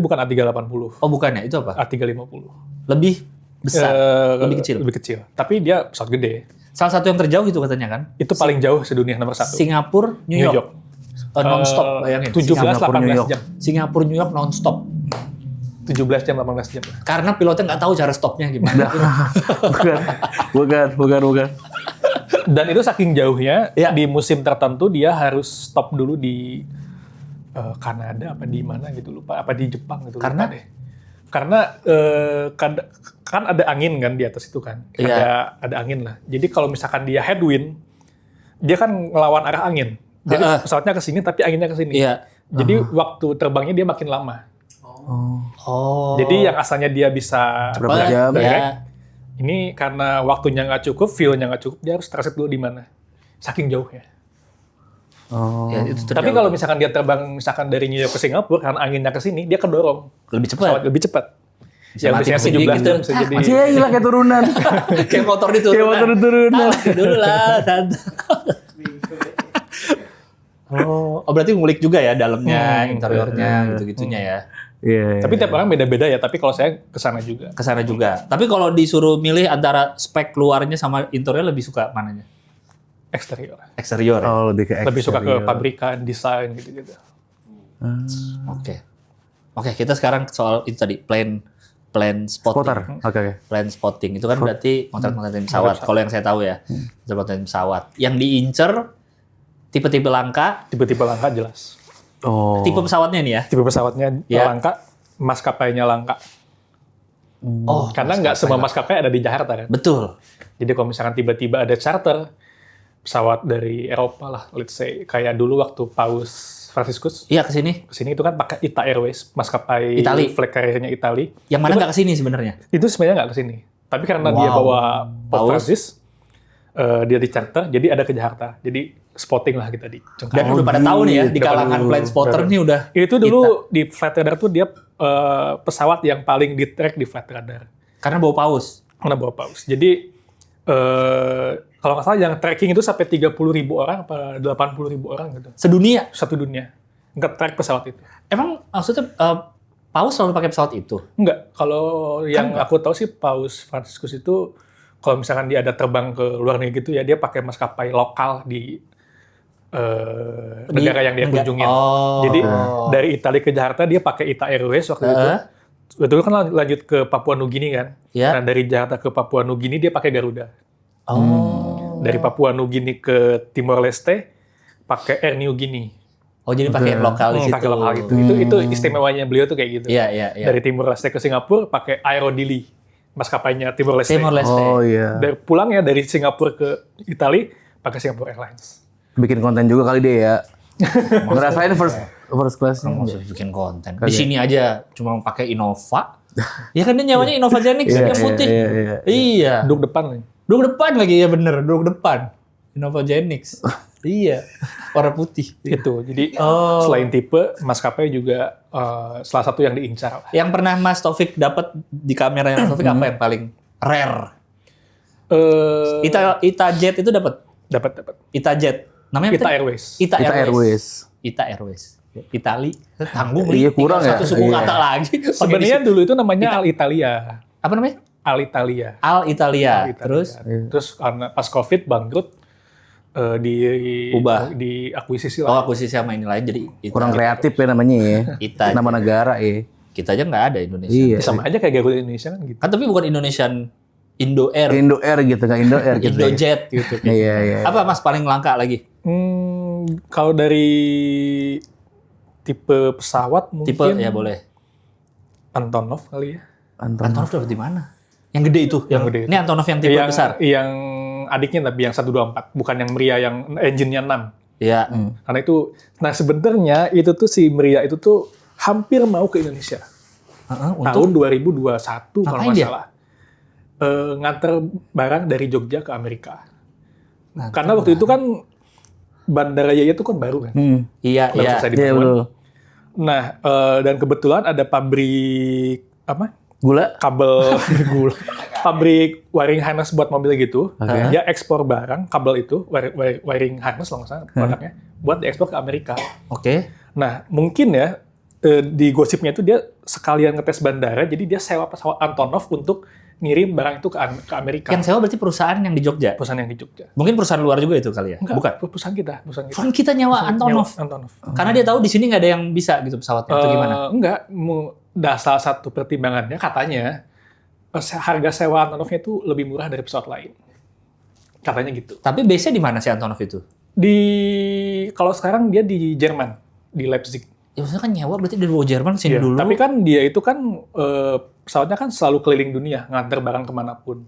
bukan A380, Oh bukan ya, itu apa? A350. Lebih besar, lebih kecil. Lebih kecil. Tapi dia pesawat gede. Salah satu yang terjauh itu katanya kan? Itu paling jauh sedunia nomor 1. Singapura, New York. Non-stop, bayangin. 17 Singapura, New 18 York. jam. Singapura, New York non-stop. 17 jam 18 jam. Karena pilotnya nggak tahu cara stopnya gimana. bukan. Dan itu saking jauhnya Iya. di musim tertentu dia harus stop dulu di Kanada apa di mana gitu lupa, apa di Jepang gitu Karena? lupa deh. Karena kan ada angin kan di atas itu kan. Iya. Ada angin lah. Jadi kalau misalkan dia headwind, dia kan ngelawan arah angin. Jadi pesawatnya ke sini tapi anginnya ke sini. Iya. Jadi waktu terbangnya dia makin lama. Oh. Jadi yang asalnya dia bisa Berapa jam? Ya. ini karena waktunya nggak cukup, fuel-nya nggak cukup, dia harus transit dulu di mana. Saking jauhnya. Oh. Ya, itu Tapi kalau misalkan dia terbang misalkan dari New York ke Singapura, karena anginnya ke sini, dia kedorong. lebih Pesawat cepat. lebih cepat. Bisa Yang mati biasanya mesin 17 gitu. jam bisa jadi... Masih gila kayak turunan. Kayak motor diturunan. Kayak motor diturunan. Dulu lah. Oh, berarti ngulik juga ya dalamnya, interiornya, gitu-gitunya ya. Iya. Tapi tiap orang beda-beda ya, tapi kalau saya kesana juga. Kesana juga. Tapi kalau disuruh milih antara spek luarnya sama interior lebih suka mananya? Eksterior. Eksterior. ya? Oh, lebih ke Lebih suka ke eksterior. pabrikan, desain gitu-gitu. Oke. Oke, kita sekarang soal itu tadi plane spotting. Spotter. Oke. Plane spotting itu kan berarti motret-motretin pesawat. Kalau yang saya tahu ya, motret-motretin pesawat. Yang diincer tipe-tipe langka, Tipe-tipe langka jelas. Oh. tipe pesawatnya nih ya. Tipe pesawatnya Ya. langka, maskapainya langka. Oh, Karena nggak semua maskapai ada di Jakarta kan. betul. Jadi kalau misalkan tiba-tiba ada charter, pesawat dari Eropa lah, let's say. Kayak dulu waktu Paus Franciscus, Iya ke sini. kesini itu kan pakai ITA Airways, maskapai Itali. flag carrier-nya Itali. Yang mana nggak ke sini sebenarnya? Itu sebenarnya nggak kesini. Tapi karena dia Wow. bawa Pope Paus. Francis, dia di charter, jadi ada ke Jakarta. Jadi spotting lah kita di Dan Cengkareng. udah pada tahu nih ya, di Udah pada kalangan dulu. plane spotter nih udah. Itu dulu di flight radar tuh dia pesawat yang paling di track di flight radar. Karena bawa paus. Karena bawa paus. Jadi kalau nggak salah yang tracking itu sampai 30.000 orang apa 80.000 orang gitu. Sedunia. Satu dunia. Nge-track pesawat itu. Emang maksudnya paus selalu pakai pesawat itu? Enggak. Kalau yang enggak. aku tahu sih Paus Franciscus itu kalau misalkan dia ada terbang ke luar negeri gitu ya dia pakai maskapai lokal di negara yang dia Enggak. kunjungin. Oh. Jadi dari Italia ke Jakarta dia pakai ITA Airways waktu itu. Betul kan lanjut ke Papua Nugini kan. Ya. Nah dari Jakarta ke Papua Nugini dia pakai Garuda. Oh. Dari Papua Nugini ke Timor Leste pakai Air Niugini. Oh jadi pakai lokal di situ. Pakai lokal gitu. Itu istimewanya beliau tuh kayak gitu. Iya, iya, iya. Dari Timor Leste ke Singapura pakai Aerodili. Maskapainya Timor Leste. Timor Leste. Oh iya. Dari pulang ya dari Singapura ke Italia pakai Singapore Airlines. Bikin konten juga kali dia ya. Ngerasain first class. Nggak usah bikin konten. Di sini aja cuma pakai Innova. Ya kan dia nyawanya Innova Zenix yang putih. Iya. Duduk depan nih. Duduk depan lagi ya bener, duduk depan. Innova Zenix. Iya. Warna putih. Itu. Jadi selain tipe, maskapai juga salah satu yang diincar. Yang pernah Mas Taufik dapat di kamera Mas Taufik apa yang paling rare? Ita Jet itu dapat. Dapat. Ita Jet. Namanya Ita apa? Airways. Ita Airways. Ita Airways. Ita Airways. Itali. Tanggung Iya, kurang tinggal ya? satu suku Iya. kata lagi. Sebenarnya dulu itu namanya Al Italia. Apa namanya? Al Italia. Al Italia. Al Italia. Terus Terus karena pas Covid bangkrut Ubah. diakuisisi oh lah. aku sih sama ini lain jadi Ita. Kurang kreatif ya namanya ya. Ita. Nama negara ya. Kita aja nggak ada Indonesia. Iya. Sama aja kayak Garuda Indonesia kan gitu. Kan tapi bukan Indonesian Indo Air, Indo Air gitu kan, Indo Air gitu. Indojet gitu. Iya. Apa Mas paling langka lagi? Kalau dari tipe pesawat mungkin Tipe ya boleh. Antonov kali ya. Antonov dapat di mana? Yang gede itu. Yang gede. Ini Antonov yang tipe besar. Yang adiknya tapi yang 124, bukan yang Mria yang engine-nya 6. Iya. Karena itu, nah sebenarnya itu tuh si Mria itu tuh hampir mau ke Indonesia. Untuk Tahun 2021 kalau Ngapain nggak dia? salah. Nganter barang dari Jogja ke Amerika. Karena waktu itu kan Bandara Jaya itu kan baru kan. iya Baru iya. selesai Iya dibangun. betul. Nah, dan kebetulan ada pabrik apa? Gula? Kabel gula. Pabrik wiring harness buat mobil gitu. Oke. Dia ekspor barang kabel itu, wiring harness kalau nggak salah produknya, buat diekspor ke Amerika. Oke. Nah, mungkin ya di gosipnya itu dia sekalian ngetes bandara, jadi dia sewa pesawat Antonov untuk ngirim barang itu ke Amerika. Yang sewa berarti perusahaan yang di Jogja. Perusahaan yang di Jogja. Mungkin perusahaan luar juga itu kali ya? Enggak, Bukan. perusahaan kita. Perusahaan kita nyawa Antonov. Nyawa Antonov. Karena dia tahu di sini nggak ada yang bisa gitu pesawatnya. Itu gimana? Enggak, salah satu pertimbangannya katanya harga sewa Antonovnya itu lebih murah dari pesawat lain. Katanya gitu. Tapi base-nya di mana sih Antonov itu? Kalau sekarang dia di Jerman, di Leipzig. Ya maksudnya kan nyawa berarti dari luar Jerman sini Iya, dulu. tapi kan dia itu kan pesawatnya kan selalu keliling dunia, nganter barang kemanapun.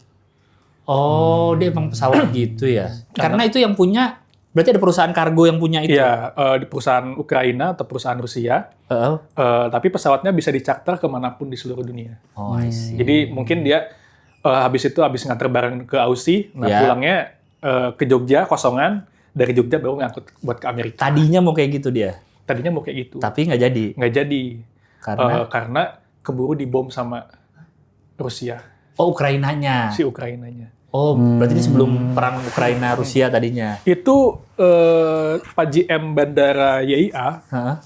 Oh, dia emang pesawat gitu ya. Karena itu yang punya, berarti ada perusahaan kargo yang punya itu. Iya, di perusahaan Ukraina atau perusahaan Rusia. Heeh. Tapi pesawatnya bisa dicharter kemanapun di seluruh dunia. Oh, I see. Jadi mungkin dia habis nganter barang ke Aussie, nah Ya. pulangnya ke Jogja kosongan, dari Jogja baru ngangkut buat ke Amerika. Tadinya mau kayak gitu dia, Tadinya mau kayak gitu, tapi nggak jadi. nggak jadi Karena keburu dibom sama Rusia, Ukrainanya. si Ukrainanya. Oh, berarti ini sebelum perang Ukraina Rusia tadinya. Itu Pak GM Bandara YIA Heeh.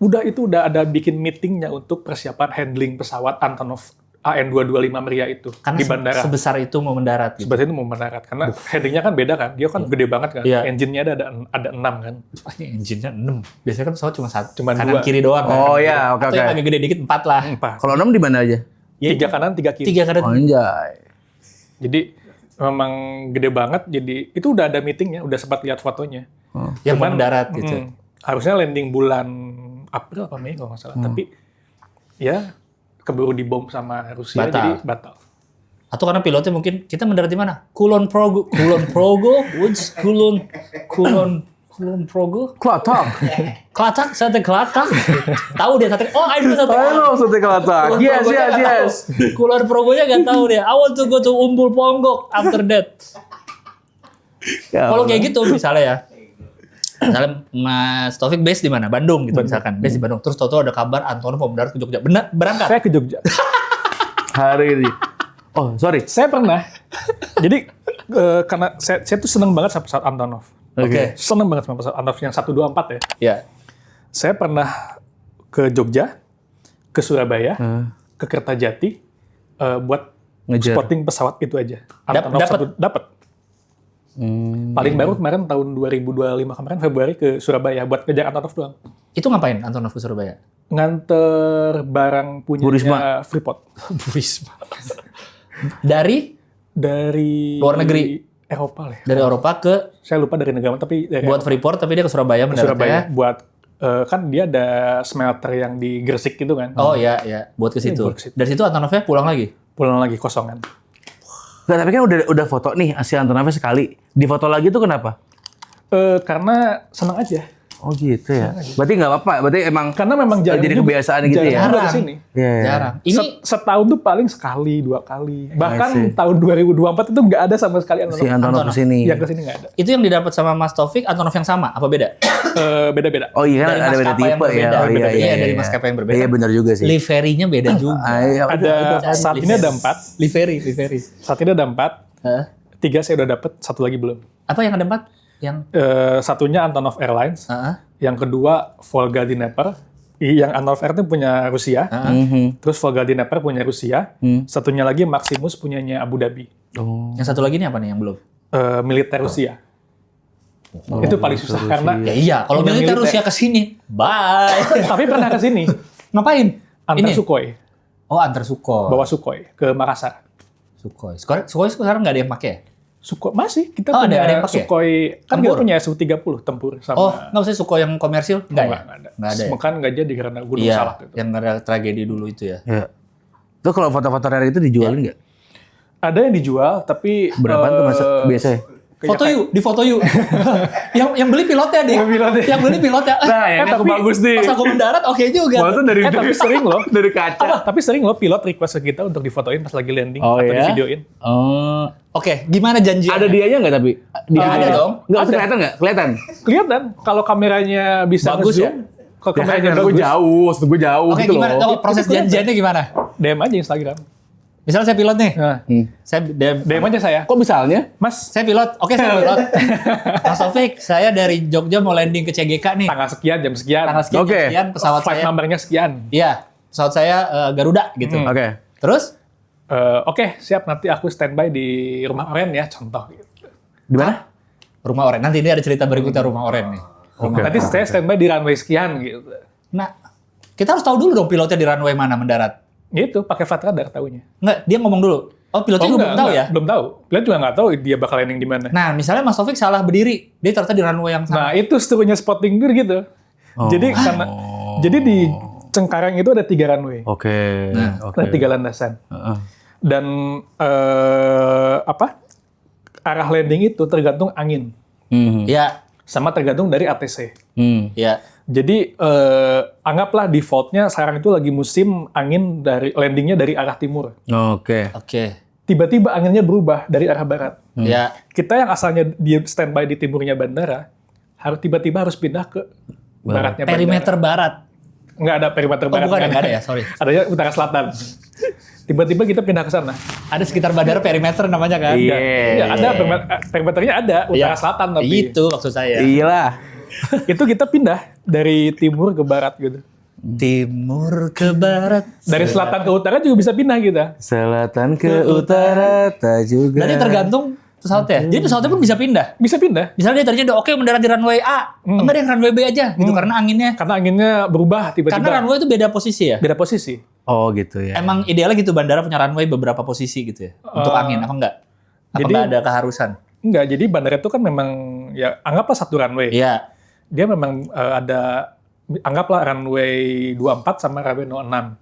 udah ada bikin meetingnya untuk persiapan handling pesawat Antonov AN225 Mria itu Karena di bandara. sebesar itu mau mendarat gitu. Sebenarnya itu mau mendarat karena handlingnya kan beda kan, dia kan gede banget kan, Iya. engine-nya ada 6 kan. Ini engine-nya 6. Biasanya kan pesawat cuma satu. Cuma kanan 2. kiri doang kan. Oh iya, oke Atau yang agak gede dikit 4 lah. 4. Kalau 6 di mana aja? 3 kanan 3 kiri. 3 kanan. Anjay. Jadi memang gede banget. Jadi itu udah ada meetingnya, udah sempat lihat fotonya. Yang mau mendarat gitu. Harusnya landing bulan April apa Mei kalau nggak salah. Tapi ya keburu dibom sama Rusia, Batal. jadi batal. Atau karena pilotnya mungkin kita mendarat di mana? Kulon Progo, Woods, Kulon Progo, Klatak. Klatak, sate Klatak. Tahu dia sate. Oh, I know sate. Halo, Sate Klatak. Kulon Yes, Progonya yes, nggak tahu. yes. Kulon Progonya nggak tahu dia. I want to go to Umbul Ponggok after that. Ya Kalau kayak gitu misalnya ya. Misalnya Mas Taufik base di mana? Bandung gitu misalkan. Base di Bandung. Terus tahu ada kabar Antonov mau mendarat ke Jogja. Benar, berangkat. Saya ke Jogja. hari ini. Oh, sorry. Saya pernah. Jadi karena saya tuh seneng banget sama pesawat Antonov. Oke. Seneng banget sama pesawat Antonov yang 124 ya. Ya. Saya pernah ke Jogja, ke Surabaya, ke Kertajati buat Ngejar. spotting pesawat itu aja. Antonov Dapat? dapat. Paling baru kemarin tahun 2025 kemarin Februari ke Surabaya buat ngejar Antonov doang. Itu ngapain Antonov ke Surabaya? Nganter barang punya Burisma. Freeport. Burisma. Dari Dari Luar negeri? Eropa lah. dari Eropa ke Saya lupa dari negara mana, tapi dari buat Freeport tapi dia ke Surabaya Eropa. mendarat Surabaya ya. buat kan dia ada smelter yang di Gresik gitu kan. Oh ya, buat ke situ. Buat ke situ. Dari situ Antonovnya pulang lagi. Pulang lagi kosongan. Nggak, tapi kan udah foto nih si Antonov sekali. Di foto lagi tuh kenapa? Karena senang aja. Oh gitu ya. Berarti nggak apa-apa. Berarti emang Karena memang jarang jadi juga- kebiasaan gitu ya. jarang Jarang. kesini. Iya. Iya. Jarang. Ini Setahun tuh paling sekali, 2 kali. Bahkan see. tahun 2024 itu nggak ada sama sekali Si Antonov kesini. yang kesini nggak ada. itu yang didapat sama Mas Taufik Antonov yang sama apa beda? Beda-beda. Oh iya kan Dari ada beda maskapai yang tipe ya. berbeda. Oh, iya, Iya, dari maskapai yang berbeda. Iya benar juga sih. Liverynya beda juga. Iya, Ada saat ini ada 4. Livery. Saat ini ada 4. Hah? 3 saya udah dapet, 1 lagi belum. Apa yang ada 4? Yang Satunya Antonov Airlines, Heeh. yang kedua Volga Dnepr, yang Antonov Air itu punya Rusia, terus Volga Dnepr punya Rusia, satunya lagi Maximus punyanya Abu Dhabi, Oh. Yang satu lagi ini apa nih yang belum? militer Rusia. Itu paling susah karena Ya iya, kalau Punya militer militer. Rusia ke sini, bye. tapi pernah ke sini Ngapain? antar Ini? Sukhoi, Oh, antar Sukhoi. bawa Sukhoi ke Makassar. Sukhoi. Sukhoi sekarang nggak ada yang pakai ya? Sukhoi masih kita Oh, ada punya yang pakai? Sukhoi, kan Tempur? kita punya Su-30 tempur sama Oh, nggak usah Sukhoi yang komersil? Nggak ya? nggak ada. Nggak ada ya? Kan nggak jadi karena gunung Iya, salak gitu. yang ada tragedi dulu itu ya. Iya. Tuh kalau foto-foto rare itu dijualin nggak? Ada yang dijual tapi Berapaan tuh masa biasanya? Foto yuk, di foto yuk. yang beli pilotnya deh. Yang beli pilotnya. Nah, yang aku tapi bagus nih. Pas aku mendarat oke juga. Maksudnya dari tapi sering loh dari kaca. tapi sering loh pilot request ke kita untuk difotoin pas lagi landing Oh, atau iya? di videoin. Oh. Oke, gimana janjinya? Ada dianya nggak tapi? Ada dong. Nggak usah kelihatan nggak? Kelihatan. Kelihatan kalau kameranya bisa Bagus ya? nge-zoom, kalau Ya, kameranya kan gue bagus, jauh, maksud gue jauh Oke, gitu gimana? loh. Oh, proses janjiannya gimana? DM aja Instagram. Misalnya saya pilot nih. Nah, Saya DM aja saya. Kok misalnya? Mas, Saya pilot. Oke, saya pilot. Mas Taufik, saya dari Jogja mau landing ke CGK nih. tanggal sekian, jam sekian. Tanggal sekian, Oke. jam sekian, pesawat Flight saya. numbernya sekian. Iya, pesawat saya Garuda gitu. Oke. Terus? Oke, siap. Nanti aku standby di rumah Oren ya, contoh. Gitu. Di mana? Rumah Oren. Nanti ini ada cerita berikutnya rumah Oren nih. Oke. Nanti saya standby di runway sekian gitu. Nah, kita harus tahu dulu dong pilotnya di runway mana mendarat. Gitu, pakai flight radar tahunya. Enggak, dia ngomong dulu. Oh, pilotnya juga belum tahu ya? Belum tahu. Pilot juga nggak tahu dia bakal landing di mana. Nah, misalnya Mas Taufik salah berdiri, dia ternyata di runway yang sama. Nah, itu serunya spotting tour gitu. Jadi karena jadi di Cengkareng itu ada 3 runway. Oke. Oke. Ada 3 landasan. Heeh. Dan arah landing itu tergantung angin Hmm. Ya, sama tergantung dari ATC. Hmm. ya. Jadi anggaplah defaultnya sekarang itu lagi musim angin dari landingnya dari arah timur. Oke. Oke. Tiba-tiba anginnya berubah dari arah barat. Ya. Kita yang asalnya di standby di timurnya bandara, harus tiba-tiba harus pindah ke baratnya bandara. Perimeter barat. Nggak ada perimeter Oh, barat. bukan, nggak ada ya, sorry. Adanya utara selatan. Tiba-tiba kita pindah ke sana. Ada sekitar bandara perimeter namanya kan? Iya. Iya, ada perimeternya ada utara Iya. selatan tapi. Itu maksud saya. Iyalah. Itu kita pindah dari timur ke barat gitu. Timur ke barat. Dari selatan ke utara juga bisa pindah kita. Selatan ke utara tak juga. Berarti tergantung pesawatnya. Jadi pesawatnya pun bisa pindah. Bisa pindah Misalnya dia tadinya udah oke mendarat di runway A, enggak deh runway B aja gitu karena anginnya. karena anginnya berubah tiba-tiba. Karena runway itu beda posisi ya. beda posisi. Oh gitu ya. Emang idealnya gitu bandara punya runway beberapa posisi gitu ya untuk angin apa enggak? Apa jadi- enggak ada keharusan? Enggak, jadi bandara itu kan memang ya anggaplah satu runway. Iya. Dia memang ada anggaplah runway 24 sama runway 06.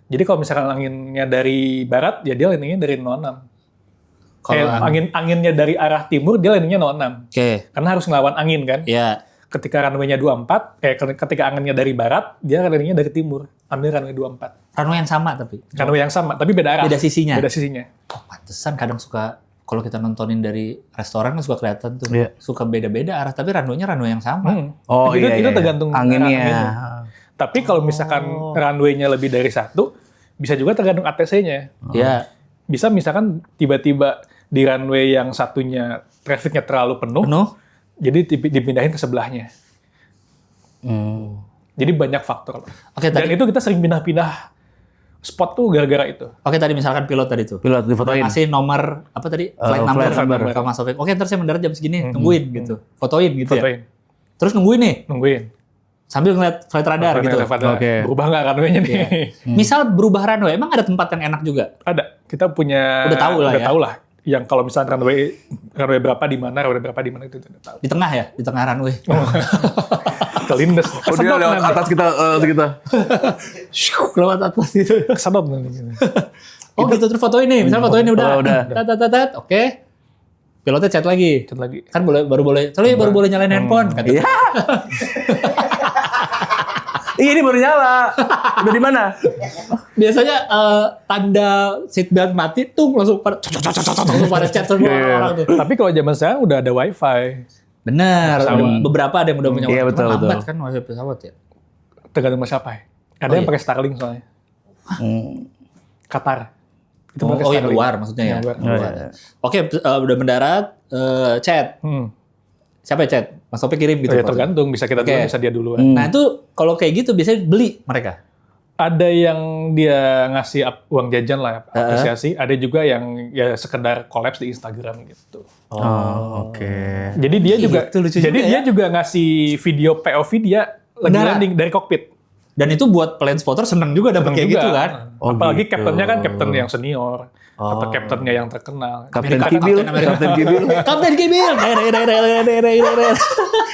Jadi kalau misalkan anginnya dari barat, ya dia landingnya dari 06. Kalau Anginnya dari arah timur, dia landingnya 06. Oke. Karena harus ngelawan angin kan. Iya. Ketika runway-nya 24, ketika anginnya dari barat, dia landingnya dari timur. Ambil runway 24. Runway yang sama tapi Runway yang sama, tapi beda arah. beda sisinya. Beda sisinya. Oh, pantesan kadang suka kalau kita nontonin dari restoran kan suka kelihatan tuh. Iya. Suka beda-beda arah tapi runway-nya runway yang sama. Oh Tapi iya. itu iya. tergantung anginnya. arah Tapi kalau misalkan runway-nya lebih dari satu, bisa juga tergantung ATC-nya. Iya. Bisa misalkan tiba-tiba di runway yang satunya trafficnya terlalu penuh, Penuh. jadi dipindahin ke sebelahnya. Jadi banyak faktor. Oke, Dan tadi itu kita sering pindah-pindah spot tuh gara-gara itu. Oke, tadi misalkan pilot tadi tuh. Pilot difotoin. Ngasih nomor apa tadi? Flight number, flight number. ke Mas Taufik. Oke, ntar saya mendarat jam segini, tungguin gitu. Fotoin gitu ya. Fotoin, Terus nungguin nih, nungguin. sambil ngeliat flight radar gitu. Oke. Berubah nggak runway-nya nih? Misal berubah runway, emang ada tempat yang enak juga? Ada. Kita punya. Udah tahu lah ya. tahu lah. Yang kalau misalnya runway berapa di mana, runway berapa di mana itu udah tahu. Di tengah ya? Di tengah runway. Kelindes. Oh dia lewat atas kita. Lewat atas itu. Kesedot nanti. Oh gitu, terus fotoin nih. Misalnya fotoin nih udah. Oh, udah. Tat. Oke. pilotnya chat lagi. Chat lagi. Kan baru boleh nyalain handphone kata. Iya. Iya ini baru nyala. Udah di mana? Biasanya tanda seatbelt mati tuh langsung pada chat semua orang tuh. Tapi kalau zaman sekarang udah ada wifi. Benar, Pesawat. beberapa ada yang udah punya Iya, wifi. betul, Cuma lambat betul. kan wifi pesawat ya. Tergantung maskapai. Ada Oh, yang iya? pakai Starlink soalnya. Qatar. Itu pakai Oh, yang Starlink. luar maksudnya ya. Yang luar. Luar. Oke, udah mendarat, chat. Siapa yang chat? Mas Topik kirim gitu. Oh, ya, foto. tergantung, bisa kita Oke. dulu, bisa dia duluan. Nah itu kalau kayak gitu biasanya beli mereka. Ada yang dia ngasih uang jajan lah, apresiasi. Ada juga yang ya sekedar collabs di Instagram gitu. Oh, oke. Jadi dia juga, Itu lucu jadi juga dia ya. juga ngasih video POV dia lagi Benar. landing dari kokpit. Dan itu buat plane spotter seneng juga dapat Seneng kayak juga. gitu kan. Oh, Apalagi gitu. kaptennya kan kapten yang senior atau kaptennya yang terkenal. Kapten Amerika, Kibil, Kapten Amerika. Kapten Kibil. Kapten Kibil.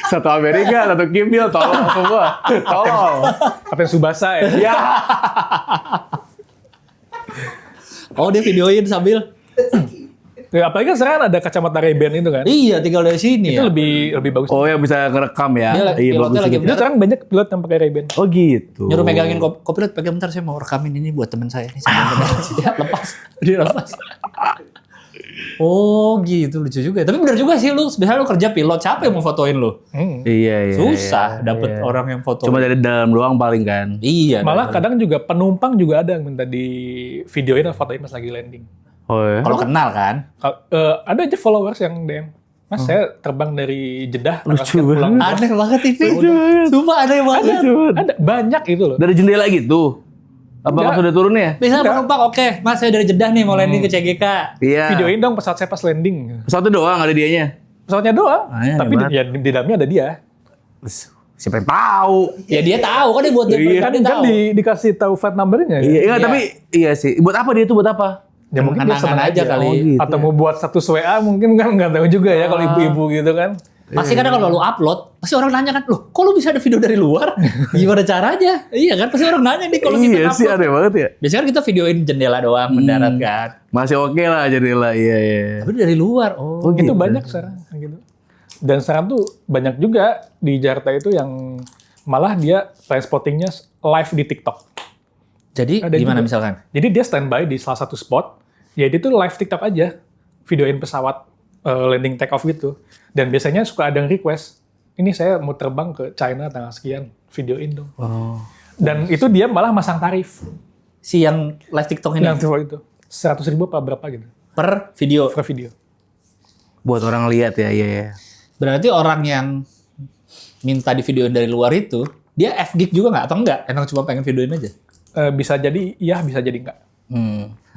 Satu Amerika, satu Kibil, tolong semua. Tolong. Kapten Subasa ya. Ya. Oh dia videoin sambil. Ya, apalagi kan sekarang ada kacamata Ray-Ban itu kan. Iya tinggal dari sini Itu ya. lebih bagus. Oh yang bisa ngerekam ya? Dia pilotnya bagus lagi juga. Itu sekarang banyak pilot yang pakai Ray-Ban. Oh gitu. Nyuruh megangin kopilot, pegang bentar saya mau rekamin ini buat teman saya nih. Dia lepas. Dia lepas. Oh gitu lucu juga. Tapi bener juga sih lu, biasanya lu kerja pilot, siapa yang mau fotoin lu? Iya. Susah iya, dapet iya. orang yang foto. Cuma dari dalam doang paling kan. Iya. Malah kadang juga penumpang juga ada yang minta di videoin atau fotoin pas lagi landing. Oh ya. kalau kenal kan. Ada aja followers yang DM. Mas saya terbang dari Jeddah tanggal Lucu sekian pulang. banget. Aneh banget ini. Lucu banget. Sumpah aneh banget. Ada banyak itu loh. Dari jendela gitu. Apa Enggak. pas udah turun ya? Biasanya penumpang, oke, Mas saya dari Jeddah nih mau landing ke CGK. Iya. Videoin dong pesawat saya pas landing. Pesawat itu doang ada dianya. Pesawatnya doang, Ah, iya, tapi hebat. di dalamnya ada dia. Siapa yang tahu? Ya dia tahu kan dia buat dia Iya, kan dia Kan tahu. dikasih tahu flight numbernya. Iya, Kan? iya, tapi iya sih. Buat apa dia itu buat apa? Ya mungkin dia senang Kenangan aja kali. Oh, gitu. Atau mau buat status WA mungkin kan nggak tahu juga ya kalau ibu-ibu gitu kan. Pasti kadang kalau lu upload, pasti orang nanya kan, loh kok lu bisa ada video dari luar? Gimana caranya? Iya kan, pasti orang nanya nih kalau kita Iya sih upload. aneh banget ya. Biasanya kan kita videoin jendela doang, mendarat kan. Masih oke lah jadilah. Iya, iya. Tapi dari luar, oh. Itu gitu. banyak sekarang gitu. Dan sekarang tuh banyak juga di Jakarta itu yang malah dia flight spottingnya live di TikTok. Jadi Ada gimana juga. misalkan? Jadi dia standby di salah satu spot, ya dia tuh live TikTok aja, videoin pesawat landing take off gitu. Dan biasanya suka ada yang request, ini saya mau terbang ke China tanggal sekian, videoin dong. Oh. Dan itu dia malah masang tarif Si yang live TikTok ini yang TikTok itu 100.000 apa berapa gitu per video. per video. Buat orang lihat ya, iya, iya. Berarti orang yang minta di videoin dari luar itu, dia F-Geek juga nggak? Atau enggak? Emang cuma pengen videoin aja? Bisa jadi iya, bisa jadi enggak.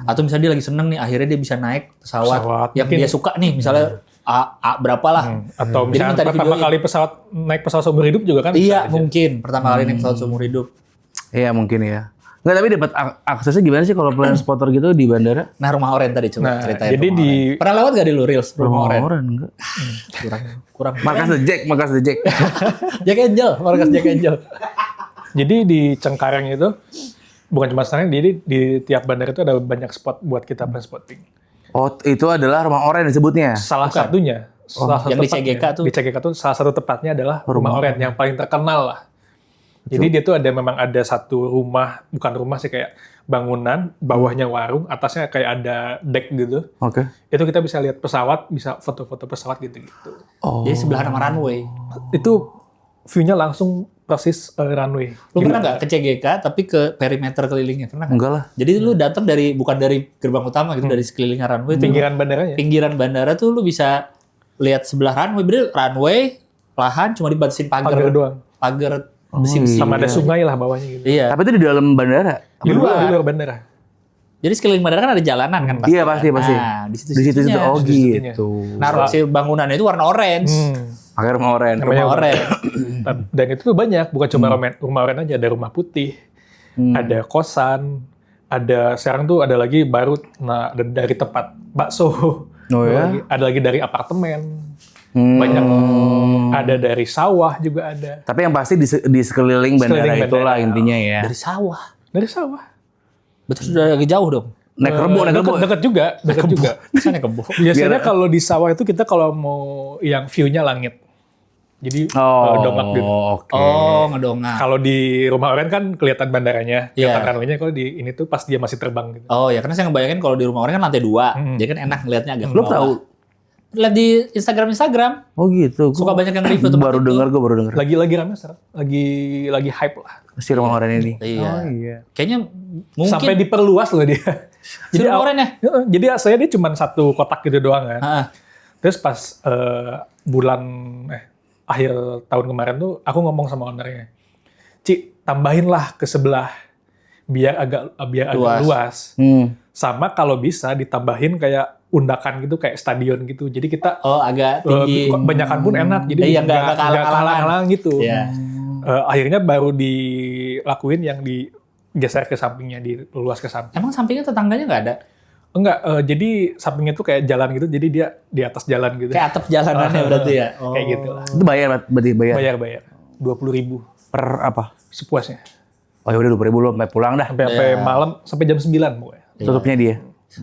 Atau misalnya dia lagi seneng nih, akhirnya dia bisa naik pesawat, Pesawat, yang mungkin. dia suka nih, misalnya A berapa lah. Atau Jadi misalnya minta pertama di-videoin. kali naik pesawat seumur hidup juga kan? Iya, bisa aja. mungkin pertama kali naik pesawat seumur hidup. Iya mungkin ya. Nggak, tapi dapat aksesnya gimana sih kalau plan spotter gitu di bandara? Nah, Rumah Oren tadi coba Nah, ceritain. jadi Rumah di- Oren. Pernah lewat gak di lu Reels Rumah Oren? Orang enggak. Kurang. Markas The Jack, markas The Jack. Jack Angel, markas Jack Angel. Jadi di Cengkareng itu bukan cuma sekarang, jadi di tiap bandara itu ada banyak spot buat kita plan spotting. Oh, itu adalah rumah oren disebutnya. Salah satunya, salah satu yang di tepatnya, CGK tuh. Di CGK tuh salah satu tepatnya adalah Rumah Oren yang paling terkenal lah. Jadi dia tuh memang ada satu rumah, bukan rumah sih, kayak bangunan, bawahnya warung, atasnya kayak ada deck gitu. Oke. Itu kita bisa lihat pesawat, bisa foto-foto pesawat gitu-gitu. Oh. Jadi sebelah sama runway. Itu view-nya langsung persis runway. Lu pernah nggak ke CGK tapi ke perimeter kelilingnya? Pernah nggak? Enggak lah. Jadi lu datang bukan dari gerbang utama gitu, dari sekeliling runway. tuh Pinggiran bandaranya. pinggiran bandara tuh lu bisa lihat sebelah runway. Bener runway, lahan cuma dibatasin Pagar pagar doang. pagar besi. iya. Sama ada sungai lah bawahnya gitu. Iya. Tapi itu di dalam bandara. Di luar bandara. Jadi sekeliling bandara kan ada jalanan kan pasti. Iya pasti kan? pasti. Nah, di situ Di situ situnya. oh Situ-situnya. gitu. Nah, si bangunannya itu warna orange. Pakai rumah oren. Namanya Rumah orange. Dan itu tuh banyak, bukan cuma rumah oren aja, ada rumah putih, ada kosan, ada sekarang tuh ada lagi baru, nah dari tempat bakso, Oh ya? ada lagi dari apartemen, banyak, ada dari sawah juga ada, Tapi yang pasti di sekeliling bandara Sekeliling itulah bandara. intinya ya. Dari sawah. dari sawah. Betul sudah agak jauh dong. naik rebo. Deket juga. Sana kebo. Biasanya kalau di sawah itu kita kalau mau yang view-nya langit. Jadi dongak gitu. Oke. Oh, ngedongak. Kalau di rumah orang kan kelihatan bandaranya, Iya. kelihatan runway-nya. Kalau di ini tuh pas dia masih terbang gitu. Oh ya, karena saya ngebayangin kalau di rumah orang kan lantai 2. Jadi kan enak ngelihatnya agak ke Lo bawah. tahu? Lihat di Instagram. Oh gitu. Suka banyak yang review tempat Baru itu. dengar, gue baru dengar. Lagi rame sekarang. Lagi hype lah. Si rumah orang ini. Iya. Oh iya. Kayaknya mungkin Sampai diperluas loh dia. si rumah orang ya. Jadi asalnya dia cuma satu kotak gitu doang kan. Heeh. Terus pas bulan akhir tahun kemarin tuh aku ngomong sama ownernya, Ci, tambahin lah ke sebelah biar agak luas. Sama kalau bisa ditambahin kayak undakan gitu kayak stadion gitu. Jadi kita agak tinggi. banyakan pun enak. Jadi Iya, nggak kalah-kalah gitu. Iya. Akhirnya baru dilakuin yang digeser ke sampingnya, diluas ke samping. Emang sampingnya tetangganya nggak ada? Enggak, jadi sampingnya tuh kayak jalan gitu, jadi dia di atas jalan gitu. Kayak atap jalanannya berarti ya? Kayak gitu lah. Itu bayar berarti bayar. Bayar. 20.000 Per apa? sepuasnya. Oh ya udah 20.000 lo sampai pulang dah. Sampai malam, sampai jam 9 pokoknya. Tutupnya dia.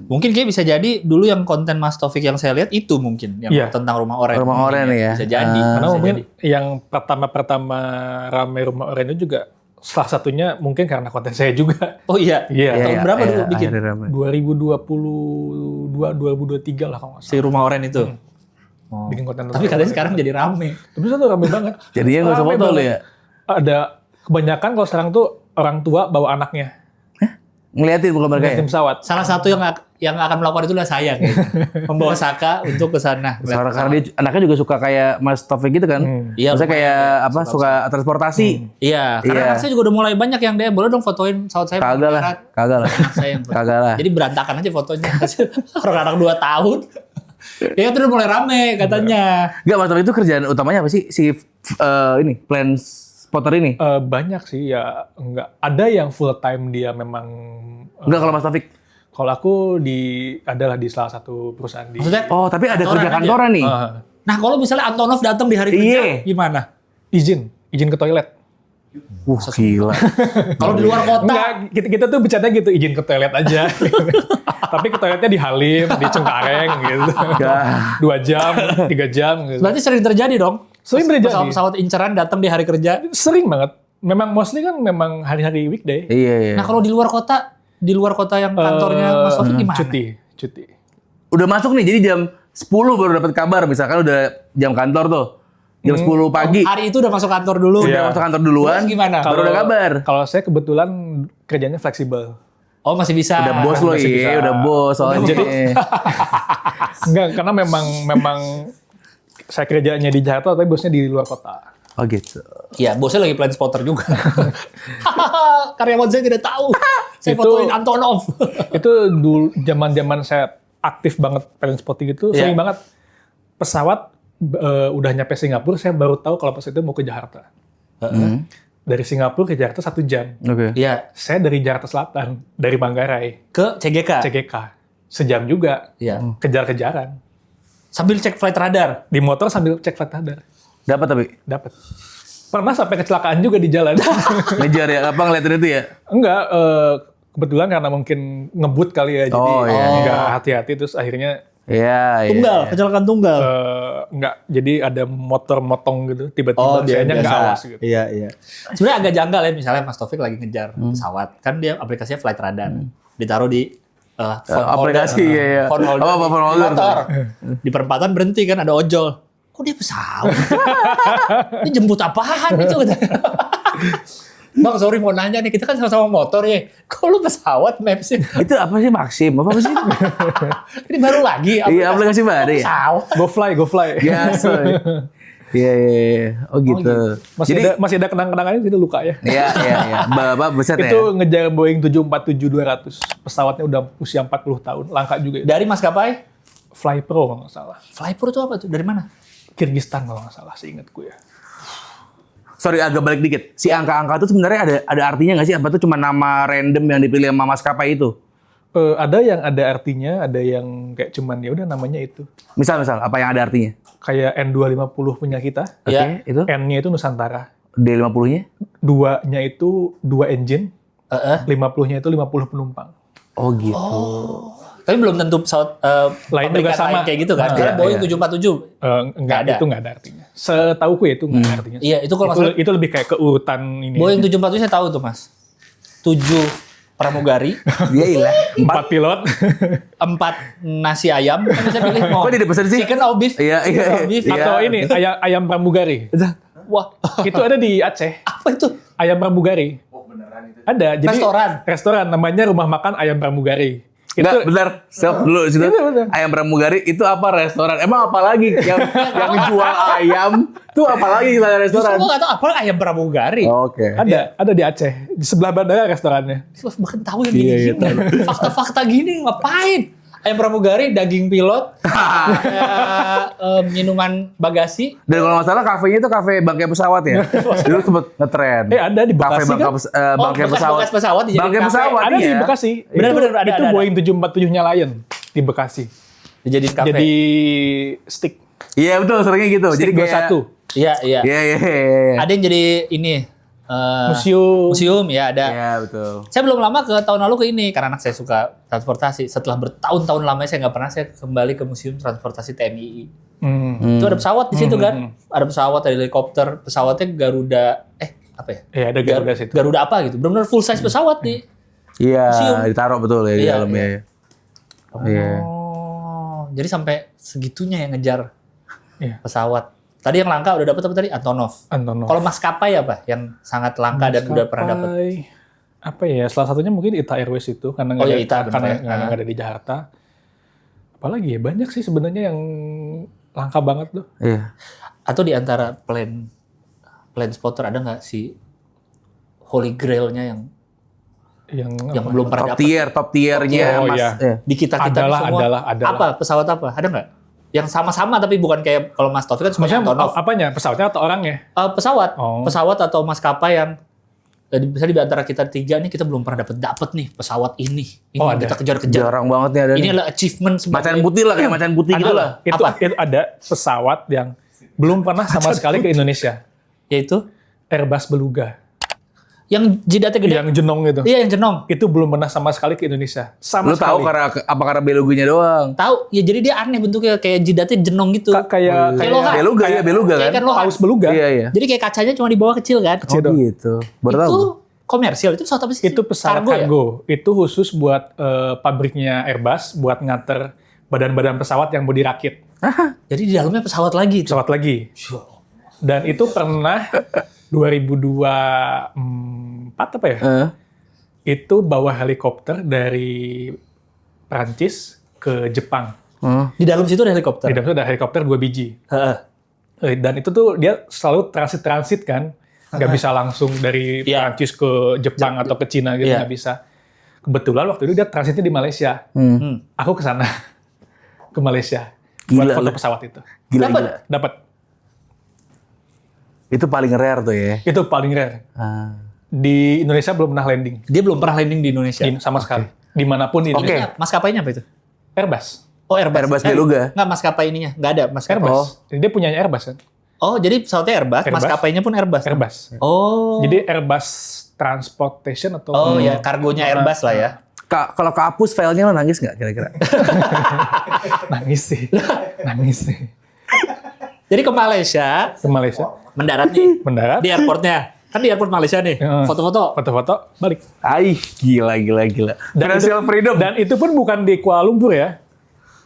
Mungkin kayak bisa jadi dulu yang konten Mas Taufik yang saya lihat itu mungkin yang Iya. tentang rumah oren. Rumah oren Mungkin ya. Bisa jadi. Karena bisa mungkin jadi. yang pertama rame rumah oren itu juga salah satunya mungkin karena konten saya juga. Oh iya. Iya. Tahun berapa dulu bikin? 2022, 2023 lah kalau nggak Si rumah oren itu. salah. Bikin konten Tapi katanya sekarang jadi rame. Tapi itu rame banget. Jadinya nggak usah Rame foto lo banget. ya. Ada kebanyakan kalau sekarang tuh orang tua bawa anaknya. Ngeliatin bukan mereka ya. Tim pesawat. Salah satu yang akan melakukan itu adalah saya. Kayaknya. Membawa Saka untuk ke sana. Karena dia anaknya juga suka kayak Mas Taufik gitu kan. Iya, Maksudnya kayak apa suka transportasi. Iya, karena Iya. anak saya juga udah mulai banyak yang dia boleh dong fotoin pesawat saya. Kagak lah. Kagak lah. Anak saya yang Kagak lah. Jadi berantakan aja fotonya. Orang anak 2 tahun. Ya itu udah mulai rame katanya. Enggak, Mas Taufik itu kerjaan utamanya apa sih? Si ini plan spotter ini. Banyak sih ya, enggak. Ada yang full time dia memang. Enggak kalau Mas Taufik. Kalau aku adalah di salah satu perusahaan di. Maksudnya Oh, tapi ada Kantoran kerja aja. kantoran nih. Nah, kalau misalnya Antonov datang di hari kerja, Iya. gimana? izin ke toilet. Gila. Kalau di luar kota, Enggak, kita tuh bercanda gitu, izin ke toilet aja. Tapi ke toiletnya di Halim, di Cengkareng gitu. Enggak. 2 jam, 3 jam gitu. berarti sering terjadi dong. Sering terjadi. Pesawat inceran datang di hari kerja. Sering banget. Memang mostly kan memang hari-hari weekday. Iya, iya. Nah, kalau di luar kota yang kantornya Mas Taufik gimana? Cuti. Udah masuk nih, jadi jam 10 baru dapat kabar. Misalkan udah jam kantor tuh. Jam 10 pagi. Hari itu udah masuk kantor dulu. Udah masuk kantor duluan. Terus gimana? Baru ada kabar. Kalau saya kebetulan kerjanya fleksibel. Oh, masih bisa. Udah bos lo, masih bisa. iya. Udah bos soalnya. Enggak, karena memang saya kerjanya di Jakarta tapi bosnya di luar kota. Oh gitu. Iya, bosnya lagi plan spotter juga. Karyawan saya tidak tahu. Saya Itu- fotoin Antonov. Itu dulu zaman saya aktif banget talent spotting itu, Iya. sering banget pesawat udah nyampe Singapura, saya baru tahu kalau pas itu mau ke Jakarta. Dari Singapura ke Jakarta 1 jam. Oke. Iya, Saya dari Jakarta Selatan, dari Manggarai, ke CGK. CGK. Sejam juga, Iya. kejar-kejaran. Sambil cek flight radar. Di motor sambil cek flight radar. Dapat tapi Dapat. Pernah sampai kecelakaan juga di jalan. ngejar ya, apa ngeliatin itu ya? Enggak, kebetulan karena mungkin ngebut kali ya, jadi Oh, iya. enggak hati-hati, terus akhirnya Iya, iya. Tunggal, kecelakaan tunggal. enggak, jadi ada motor motong gitu, Oh, tiba-tiba sayanya enggak awas gitu. Iya, iya. Sebenarnya agak janggal ya, misalnya Mas Taufik lagi ngejar pesawat. Kan dia aplikasinya flight radar. Ditaruh di phone aplikasi, holder. iya, iya. Phone holder. Apa, phone di holder. motor. Di perempatan berhenti kan ada ojol. Kok dia pesawat? Ini jemput apaan itu? Bang, sorry mau nanya nih, kita kan sama-sama motor ya. Kok lu pesawat Maps-nya? Itu apa sih Maxim? Apa sih? Ini baru lagi. Iya, aplikasi baru ya. Pesawat. Go fly. Biasa. Iya, iya, iya. Oh gitu. Masih ada kenang-kenangannya, jadi luka ya. Iya, iya, iya. Bapak besar ya. Itu ngejar Boeing 747-200. Pesawatnya udah usia 40 tahun, langka juga ya. Dari maskapai? Fly Pro kalau nggak salah. Flypro itu apa tuh? Dari mana? Kirgistan kalau nggak salah, seingatku ya. Sorry, agak balik dikit. Si angka-angka itu sebenarnya ada artinya nggak sih? Apa itu cuma nama random yang dipilih sama maskapai itu? Ada yang ada artinya, ada yang kayak cuman ya udah namanya itu. Misal, apa yang ada artinya? Kayak N250 punya kita, Oke, Iya. itu. N-nya itu Nusantara. D50-nya? 2-nya itu 2 engine, Heeh. 50-nya itu 50 penumpang. Oh gitu. Tapi belum tentu pesawat Lain juga pabrikan sama. lain kayak gitu kan. Nah, Karena iya, Boeing iya. 747. Enggak, ada. itu nggak ada artinya. Setauku ya itu nggak ada artinya. Iya, itu kalau nggak salah Itu lebih kayak keurutan ini. Boeing 747 saya tahu tuh, Mas. 7 pramugari, Iya ilah. 4 pilot. 4 nasi ayam. Kan bisa pilih mau Kok tidak pesan sih? chicken or beef? Iya, Chicken iya, or beef. iya. Atau ini ayam pramugari. Wah, Itu ada di Aceh. apa itu? Ayam pramugari. Oh beneran itu? Ada. Jadi restoran namanya Rumah Makan Ayam Pramugari. Enggak, benar. Stop dulu situ. Itu benar. Ayam pramugari itu apa restoran? Emang apa lagi yang jual ayam? Itu apa lagi selain Justru restoran? gue gak tau apa ayam pramugari. Oke. Ada di Aceh. Di sebelah bandara restorannya. Bahkan tahu yang Iya, gini-gini. Fakta-fakta gini ngapain? Ayam pramugari, daging pilot, minuman bagasi. Dan kalau nggak salah kafenya itu kafe bangkai pesawat ya. Dulu sempet ngetren. Ada di Kafe Bekasi kan? bangkai pesawat. bekas pesawat dijadiin Bangkai kafe. pesawat. Ada di iya. Bekasi. Benar-benar ada, Itu ada. Boeing 747-nya Lion di Bekasi. Dijadiin kafe. Jadi stick. Iya betul, seringnya gitu. Stick Jadi kayak 21. Iya, iya. Iya, iya, iya. Ada yang jadi ini Museum. ya ada. Iya, betul. Saya belum lama ke tahun lalu ke ini karena anak saya suka transportasi. Setelah bertahun-tahun lamanya saya nggak pernah saya kembali ke museum transportasi TNI. Itu ada pesawat di situ kan? Ada pesawat, ada helikopter, pesawatnya Garuda apa ya? Iya, ada Garuda situ. Garuda apa gitu. Benar-benar full size pesawat nih. Iya, Museum. ditaruh betul ya di Iya, dalamnya. iya. Iya. Oh, jadi sampai segitunya yang ngejar Iya. pesawat. Tadi yang langka udah dapet apa tadi? Antonov. Antonov. Kalau maskapai apa? Yang sangat langka dan udah pernah dapet? Maskapai, apa ya? Salah satunya mungkin Ita Airways itu karena Oh nggak iya, ada, Ita, bener karena ya. nggak ada di Jakarta. Apalagi ya banyak sih sebenarnya yang langka banget tuh. Iya. Atau di antara plane spotter ada nggak si Holy Grail-nya yang Yang belum pernah dapet? Top tiernya Oh, Mas. iya. Iya. Di kita-kita Adalah, semua. adalah. Apa? Pesawat apa? Ada nggak? Yang sama-sama tapi bukan kayak kalau Mas Taufik kan semuanya Maksudnya Antonov. apanya? Pesawatnya atau orangnya? Pesawat. Oh. Pesawat atau maskapai yang bisa di antara kita tiga nih kita belum pernah dapet nih pesawat ini. Ini Oh, yang ada. kita kejar-kejar. Jarang banget nih ada Ini nih. adalah achievement sebagai Macan putih lah, kayak macan putih gitu lah. Itu, Apa? itu ada pesawat yang belum pernah sama sekali ke Indonesia. yaitu Airbus Beluga. yang jidatnya gede. Yang jenong itu. Iya, yang jenong. Itu belum pernah sama sekali ke Indonesia. Sama Lu tahu sekali. karena belugunya doang? Tahu? Ya jadi dia aneh bentuknya kayak jidatnya jenong gitu. Kayak loha. Beluga ya, beluga Kayak kan? ikan loha. paus beluga. Iya, iya. Jadi kayak kacanya cuma di bawah kecil kan? Oh gitu. Baru tahu. Itu komersial. Itu pesawat apa sih? Itu pesawat Kargo ya? kargo. Itu khusus buat pabriknya Airbus buat ngater badan-badan pesawat yang mau dirakit. Jadi di dalamnya pesawat lagi. Pesawat lagi. Dan itu pernah 2024 apa ya? Itu bawa helikopter dari Prancis ke Jepang. Di dalam situ ada helikopter. Di dalam itu ada helikopter 2 biji. Heeh. Dan itu tuh dia selalu transit kan. Nggak bisa langsung dari Iya. Prancis ke Jepang atau ke Cina gitu, Iya. nggak bisa. Kebetulan waktu itu dia transitnya di Malaysia. Aku ke sana. Ke Malaysia. Buat Gila, foto lu. pesawat itu. Gila, Dapat? gila. Dapat. Itu paling rare tuh ya. Itu paling rare. Ah. Di Indonesia belum pernah landing. Dia belum pernah landing di Indonesia. Sama sekali. Dimanapun di Oke. Indonesia. Maskapainya apa itu? Airbus. Oh, Airbus. Airbus Beluga. Nggak, maskapai ininya. Nggak ada maskapai. Airbus. Jadi dia punyanya Airbus kan? Oh, jadi pesawatnya Airbus, Airbus. maskapainya pun Airbus. Airbus. Oh. Jadi Airbus Transportation atau... Oh ya, kargonya Airbus lah ya. Kalau kehapus filenya lo nangis nggak kira-kira? Nangis sih. Nangis sih. Jadi ke Malaysia, Ke Malaysia. mendarat nih Mendarat. di airportnya. Kan di airport Malaysia nih, Heeh. foto-foto. Foto-foto, balik. Aih, gila. Financial freedom. Dan itu pun bukan di Kuala Lumpur ya.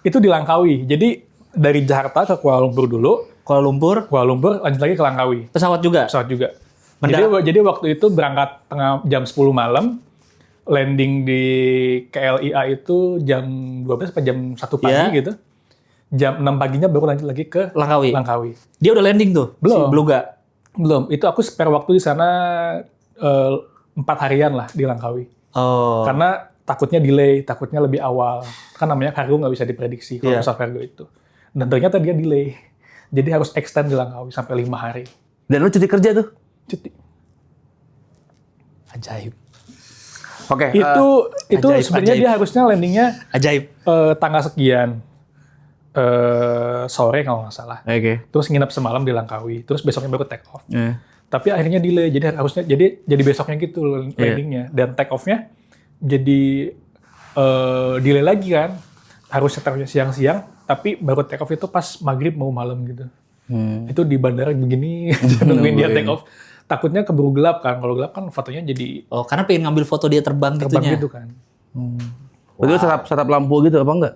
Itu di Langkawi. Jadi dari Jakarta ke Kuala Lumpur dulu. Kuala Lumpur, Kuala Lumpur lanjut lagi ke Langkawi. pesawat juga. Pesawat juga. Mendarat. Jadi waktu itu berangkat jam 10 malam. Landing di KLIA itu jam 12 sampai jam 1 pagi Iya. gitu. Jam 6 paginya baru lanjut lagi ke Langkawi. Langkawi. Dia udah landing tuh, Belum. si Beluga. Belum. Itu aku spare waktu di sana 4 harian lah di Langkawi. Oh. Karena takutnya delay, takutnya lebih awal. Kan namanya kargo nggak bisa diprediksi kalau Iya. pesawat kargo itu. Dan ternyata dia delay. Jadi harus extend di Langkawi sampai 5 hari. Dan lu cuti kerja tuh? Cuti. Ajaib. Oke. Itu ajaib, sebenarnya ajaib. dia harusnya landingnya Ajaib. tanggal sekian. Sore kalau nggak salah. Oke. Terus nginep semalam di Langkawi. Terus besoknya baru take off. Iya. Tapi akhirnya delay. Jadi harusnya jadi besoknya gitu landingnya. Dan take off-nya jadi delay lagi kan. Harusnya taruhnya siang-siang, tapi baru take off itu pas maghrib mau malam gitu. Itu di bandara begini, nungguin dia take off. Takutnya keburu gelap kan. Kalau gelap kan fotonya jadi Oh, karena pengen ngambil foto dia terbang gitunya. gitu kan. Itu setup lampu gitu apa enggak?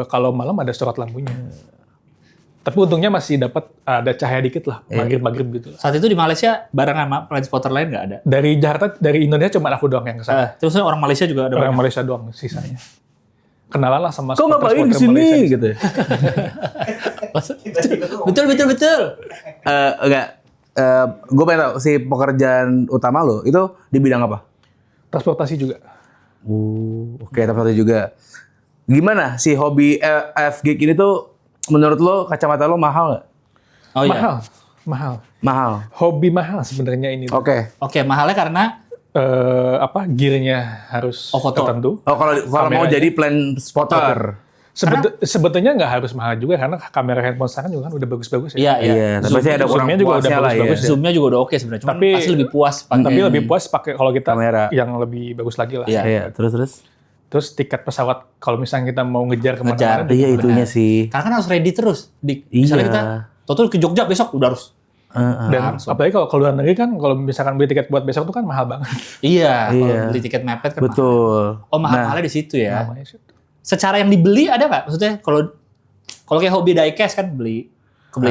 Kalau malam ada sorot lampunya. Tapi untungnya masih dapat ada cahaya dikit lah, maghrib gitu. Saat itu di Malaysia bareng sama flight spotter lain nggak ada? Dari Jakarta, dari Indonesia cuma aku doang yang kesana. Terus orang Malaysia juga ada Orang banyak. Malaysia doang sisanya. Kenalan lah sama Kok ngapain di spotter-spotter sini Malaysia. gitu? Betul. Enggak. Gue pengen tahu si pekerjaan utama lo itu di bidang apa? Transportasi juga. Oke, transportasi juga. Gimana si hobi F-Gig ini tuh menurut lo kacamata lo mahal nggak? Oh iya. Mahal. Hobi mahal sebenarnya ini. Oke. Oke, mahalnya karena Gearnya harus foto. tertentu. Oh kalau mau Kameranya. jadi plan spotter. Sebetulnya nggak harus mahal juga karena kamera handphone sekarang juga kan udah bagus-bagus ya. Iya. Tapi saya ada kurang Zoom-nya juga udah puasnya lah ya. bagus-bagus ya. Zoom-nya juga udah oke sebenarnya. Cuma Tapi- pasti lebih puas pakai. Tapi lebih puas pakai kalau kita Kamera. yang lebih bagus lagi lah. Iya. Iya, terus. Terus tiket pesawat kalau misalnya kita mau ngejar Ngejar. kemana-mana. Iya itunya sih. Karena kan harus ready terus. Iya. Misalnya kita total ke Jogja besok udah harus. Dan apalagi kalau keluar negeri kan kalau misalkan beli tiket buat besok itu kan mahal banget. Iya. Kalau Iya. beli tiket mepet kan mahal. Betul. Oh mahalnya di situ ya. Namanya sih. Secara yang dibeli ada nggak? Maksudnya kalau kayak hobi diecast kan kebeli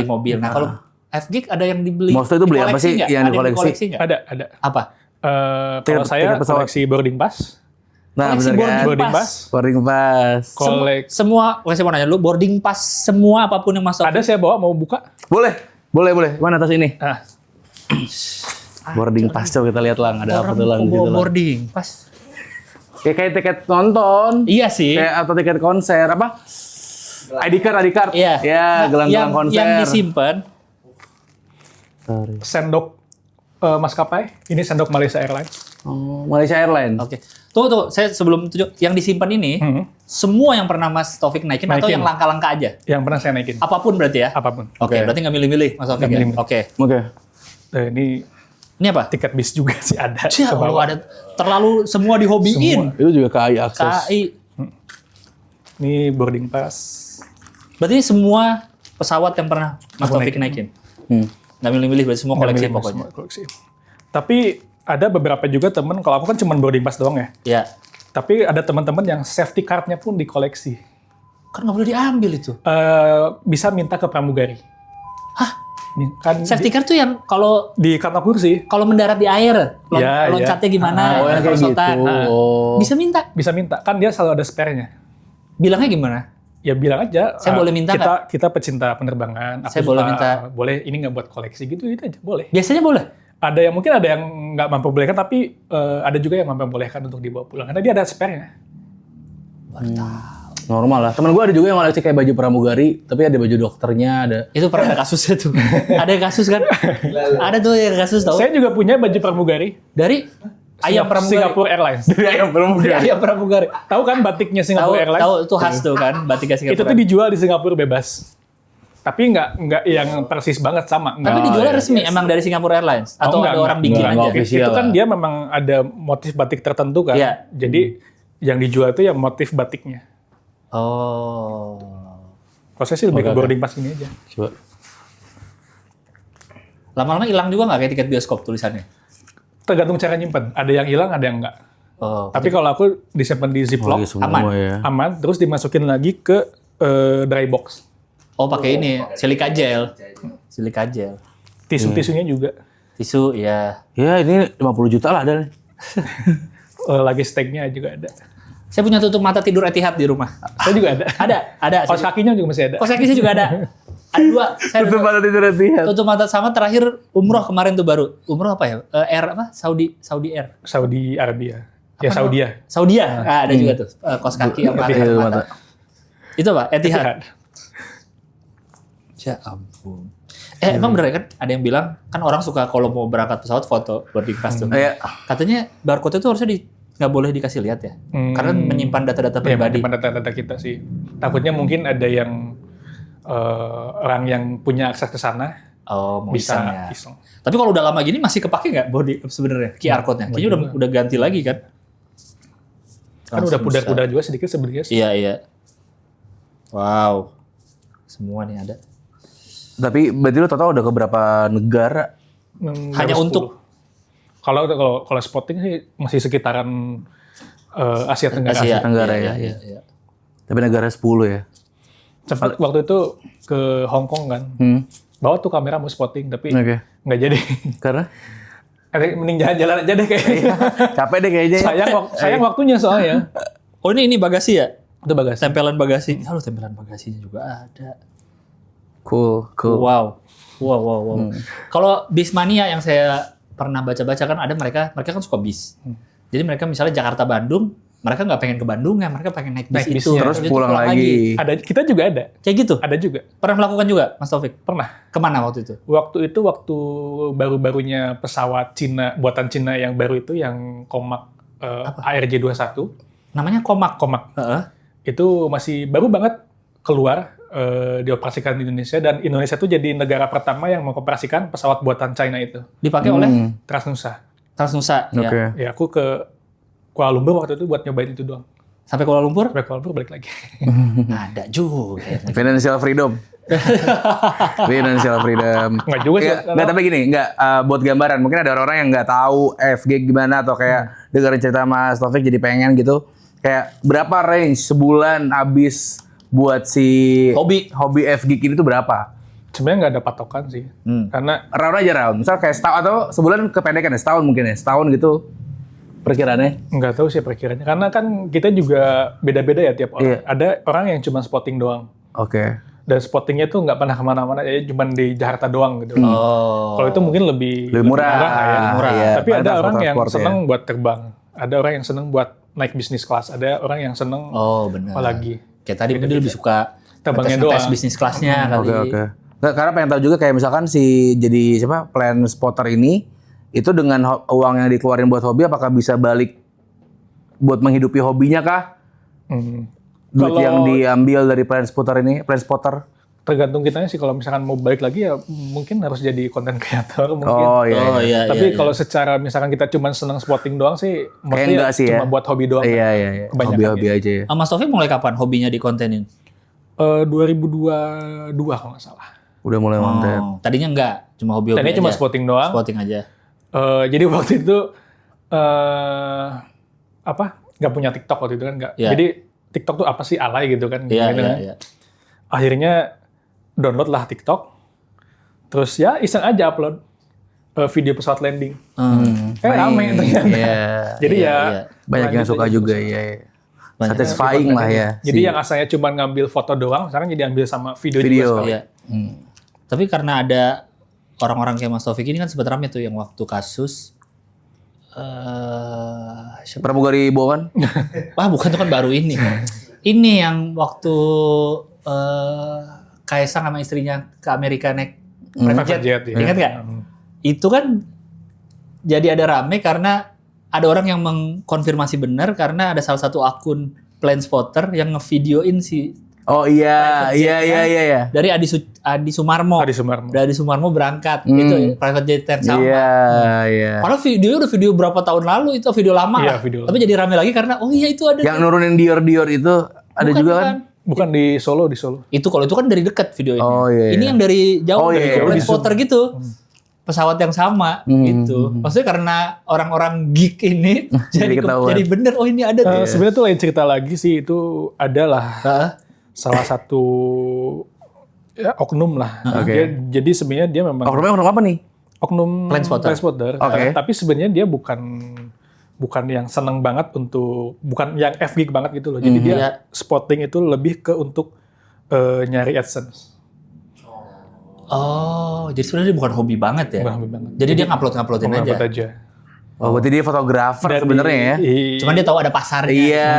mobil. Nah kalau F-Gig ada yang dibeli. Maksudnya itu beli apa dikoleksi sih nggak? yang Ada dikoleksi? nggak? Ada. Apa? Kalau saya tiket pesawat. koleksi boarding pass. Nah, Koleksi bener kan? Boarding pass. Boarding pass. Semua, saya mau nanya dulu, boarding pass semua apapun yang masuk. Ada saya bawa mau buka. Boleh. Mana atas ini? Ah, Boarding pass coba kita lihat lang. Ada apa tuh lang di situ lang. boarding pass. Kayak tiket nonton. Iya sih. Kayak atau tiket konser apa? ID card. Iya. Ya, gelang-gelang konser. Yang disimpan. Sorry. sendok maskapai. Ini sendok Malaysia Airlines. Oh, Malaysia Airlines. Oke. Tunggu, saya sebelum tunjuk yang disimpan ini, semua yang pernah Mas Taufik naikin atau Naikin. yang langka-langka aja? Yang pernah saya naikin. Apapun berarti ya? Apapun. Oke, berarti nggak milih-milih Mas Taufik Nggak ya? milih-milih. Oke. Oke. Ini Ini apa? tiket bis juga sih ada. Cia, ke bawah. ada terlalu semua dihobiin. Itu juga KAI akses. KAI. Ini boarding pass. Berarti semua pesawat yang pernah Mas Aku Taufik naikin? Hmm. Nggak milih-milih, berarti semua koleksi Nggak milih pokoknya. semua koleksi. Tapi ada beberapa juga temen, kalau aku kan cuma boarding pass doang ya. Ya. Tapi ada teman-teman yang safety card-nya pun dikoleksi. Kan nggak boleh diambil itu. Bisa minta ke pramugari. Hah? Kan Safety car tuh yang kalau di kantong kursi mendarat di air, Ya, loncatnya gimana, Oh, yang kayak kerosotan. gitu. Oh. Bisa minta. bisa minta. Kan dia selalu ada spare-nya. Bilangnya gimana? Ya bilang aja. Saya boleh minta kita pecinta penerbangan. Saya boleh minta. Boleh ini nggak buat koleksi gitu aja. Boleh. Biasanya boleh. Ada yang mungkin ada yang nggak mampu bolehkan, tapi ada juga yang mampu bolehkan untuk dibawa pulang. Karena dia ada spare-nya. Normal lah. Temen gue ada juga yang koleksi kayak baju pramugari, tapi ada baju dokternya, ada. Itu pernah ada kasusnya tuh. Ada yang kasus kan? Ada tuh yang kasus tau. Saya juga punya baju pramugari. Dari ayam pramugari. Singapore Airlines. Ayam pramugari. Ayam pramugari. Tahu kan batiknya Tahu, Singapore Airlines? tahu itu khas tuh kan, batiknya Itu Singapura. tuh dijual di Singapura bebas. Tapi nggak yang persis banget sama. Tapi Nggak. dijualnya resmi emang dari Singapore Airlines atau enggak, ada orang enggak. bikin Enggak, aja. enggak. official Itu kan lah. dia memang ada motif batik tertentu kan. Iya. Jadi yang dijual itu ya motif batiknya. Oh. Kalau saya sih lebih ke boarding pass ini aja. Coba. Lama-lama hilang juga nggak kayak tiket bioskop tulisannya? Tergantung cara nyimpen. Ada yang hilang, ada yang enggak. Oh. Tapi kalau aku disimpan di Ziploc, Oh, iya, semua aman. ya. aman, terus dimasukin lagi ke dry box. Oh pakai ini silika gel. Silika gel. Tisu-tisunya juga. Tisu ya. Ya ini 50 juta lah ada nih. Lagi steaknya juga ada. Saya punya tutup mata tidur Etihad di rumah. Saya juga ada. Ada. Kaos kakinya juga masih ada. Kos kaki saya juga ada. Ada dua. Saya Tutup mata tidur Etihad. tutup mata sama terakhir umroh kemarin tuh baru. Umroh apa ya? Air apa? Saudi Air. Saudi Arabia. Ya Saudi ya. Saudia. Ada juga tuh. Kos kaki sama Iya, tutup mata. Itu apa? Etihad. Ya ampun. Emang bener kan ada yang bilang kan orang suka kalau mau berangkat pesawat foto boarding pass tuh. Iya. Katanya barcode itu harusnya nggak boleh dikasih lihat ya. Karena menyimpan data-data Ya, pribadi. menyimpan data-data kita sih. Takutnya mungkin ada yang orang yang punya akses ke sana Oh, mau bisa iseng ya. iseng. Tapi kalau udah lama gini masih kepake nggak body sebenarnya QR code-nya? Kayaknya udah ganti lagi kan. Kan udah pudar-pudar juga sedikit sebenarnya. Iya. Wow. Semua nih ada. Tapi berarti lu total udah ke berapa negara? Hanya untuk kalau spotting sih masih sekitaran Asia Tenggara. Asia Tenggara ya. Iya. Tapi negara 10 ya. Sempat waktu itu ke Hong Kong kan. Bawa tuh kamera mau spotting tapi Oke. nggak jadi. Karena Mending jalan-jalan aja deh kayaknya. capek deh kayaknya. Sayang waktunya soalnya. Oh ini bagasi ya? Itu bagasi. Tempelan bagasi. Halo, tempelan bagasinya juga ada. Cool. Wow. Kalau Bismania yang saya pernah baca-baca kan ada mereka kan suka bis. Jadi mereka misalnya Jakarta Bandung, mereka nggak pengen ke Bandung ya, mereka pengen naik bis Naik itu. bisnya. Terus Habis itu pulang lagi. Ada, kita juga ada. Kayak gitu. Ada juga. Pernah melakukan juga, Mas Taufik? Pernah. Kemana waktu itu? Waktu baru-barunya pesawat Cina, buatan Cina yang baru itu, yang Comac ARJ21. Namanya Comac. Heeh. Itu masih baru banget keluar, dioperasikan di Indonesia. Dan Indonesia itu jadi negara pertama yang mengoperasikan pesawat buatan China itu. Dipakai oleh Transnusa. Transnusa. Oke. Ya. Ya, aku ke Kuala Lumpur waktu itu buat nyobain itu doang. Sampai Kuala Lumpur? Sampai Kuala Lumpur balik lagi. Ada juga. Financial freedom. Financial freedom. Nggak juga sih. Nggak, tapi gini, buat gambaran. Mungkin ada orang-orang yang nggak tahu FG gimana atau kayak dengerin cerita Mas Taufik jadi pengen gitu. Kayak berapa range sebulan habis buat si hobi FG ini tuh berapa? Sebenarnya nggak ada patokan sih. Karena Round aja round. Misal kayak setahun atau sebulan kependekan ya, setahun mungkin ya. Setahun gitu perkiraannya. nggak tahu sih perkiranya. Karena kan kita juga beda-beda ya tiap orang. Iya. Ada orang yang cuma spotting doang. Oke. Dan spottingnya tuh nggak pernah kemana-mana, ya cuma di Jakarta doang gitu. Oh. Kalau itu mungkin lebih Lebih murah. ya. Murah. Iya, Tapi ada orang yang transport ya. seneng buat terbang. Ada orang yang seneng buat naik bisnis kelas. Ada orang yang seneng Oh, benar. apalagi. Kayak tadi mungkin dia lebih suka Terbangnya ngetes doang. bisnis kelasnya kali. Oke. Nggak, karena pengen tahu juga kayak misalkan jadi plan spotter ini itu dengan uang yang dikeluarin buat hobi apakah bisa balik buat menghidupi hobinya kah? Duit Kalau- yang diambil dari plan spotter ini, plan spotter. Tergantung kitanya sih, kalau misalkan mau balik lagi ya mungkin harus jadi content creator mungkin. Oh iya. Oh iya. iya. Tapi iya. kalau secara misalkan kita cuma seneng spotting doang sih, Kayak mostly enggak sih cuma ya. buat hobi doang. Iya. Kebanyakan Hobi-hobi aja ya. Mas Taufik mulai kapan hobinya dikontenin? 2022 kalau nggak salah. Udah mulai konten. Oh, tadinya enggak, cuma hobi-hobi Tadinya aja. cuma spotting doang. Spotting aja. Jadi waktu itu nggak punya TikTok waktu itu kan nggak. Iya. Jadi TikTok tuh apa sih, alay gitu kan? Iya, gitu iya, kan. iya. Akhirnya download lah TikTok. Terus ya iseng aja upload video pesawat landing. Rame ternyata. Iya. Jadi Iya, ya iya. Banyak yang lanjut suka aja juga terus. ya. Banyak. Satisfying lah ya. Jadi yang asalnya cuma ngambil foto doang, sekarang jadi ambil sama video juga Video. sekali. Iya. Tapi karena ada orang-orang kayak Mas Taufik ini kan sempat rame tuh yang waktu kasus siapa? Pramugari Bowen. Wah, bukan, itu kan baru ini. Ini yang waktu Kaisang sama istrinya ke Amerika naik private jet. ya. Ingat nggak? Itu kan jadi ada rame karena ada orang yang mengkonfirmasi benar karena ada salah satu akun plan spotter yang ngevideoin si Oh iya. dari Adi Sumarmo. Adi Sumarmo. Dari Adi Sumarmo berangkat itu private jet yang sama. Iya. Padahal videonya udah video berapa tahun lalu, itu video lama Iya, lah. video Tapi jadi rame lagi karena oh iya itu ada. Yang nurunin Dior itu ada Bukan, juga kan? bukan. Bukan di Solo. Itu kalau itu kan dari dekat video ini. Oh, iya, Ini iya. yang dari jauh, Oh, dari iya, plan iya. spotter gitu. Pesawat yang sama gitu. Maksudnya karena orang-orang geek ini Jadi ketahuan. jadi bener oh ini ada tuh. Sebenarnya tuh lain cerita lagi sih, itu adalah Heeh. salah satu ya, oknum lah. Oke. Jadi sebenarnya dia memang Oknumnya apa nih? oknum Plan spotter. Oke. Tapi sebenarnya dia bukan yang seneng banget bukan yang FG banget gitu loh. Jadi dia Iya. spotting itu lebih ke untuk nyari AdSense. Oh, jadi sebenarnya dia bukan hobi banget ya. Bukan hobi banget. Jadi dia nguploadin aja. Ngupload aja. Oh, berarti dia fotografer Dari- sebenarnya ya? Cuman dia tahu ada pasarnya. Iya,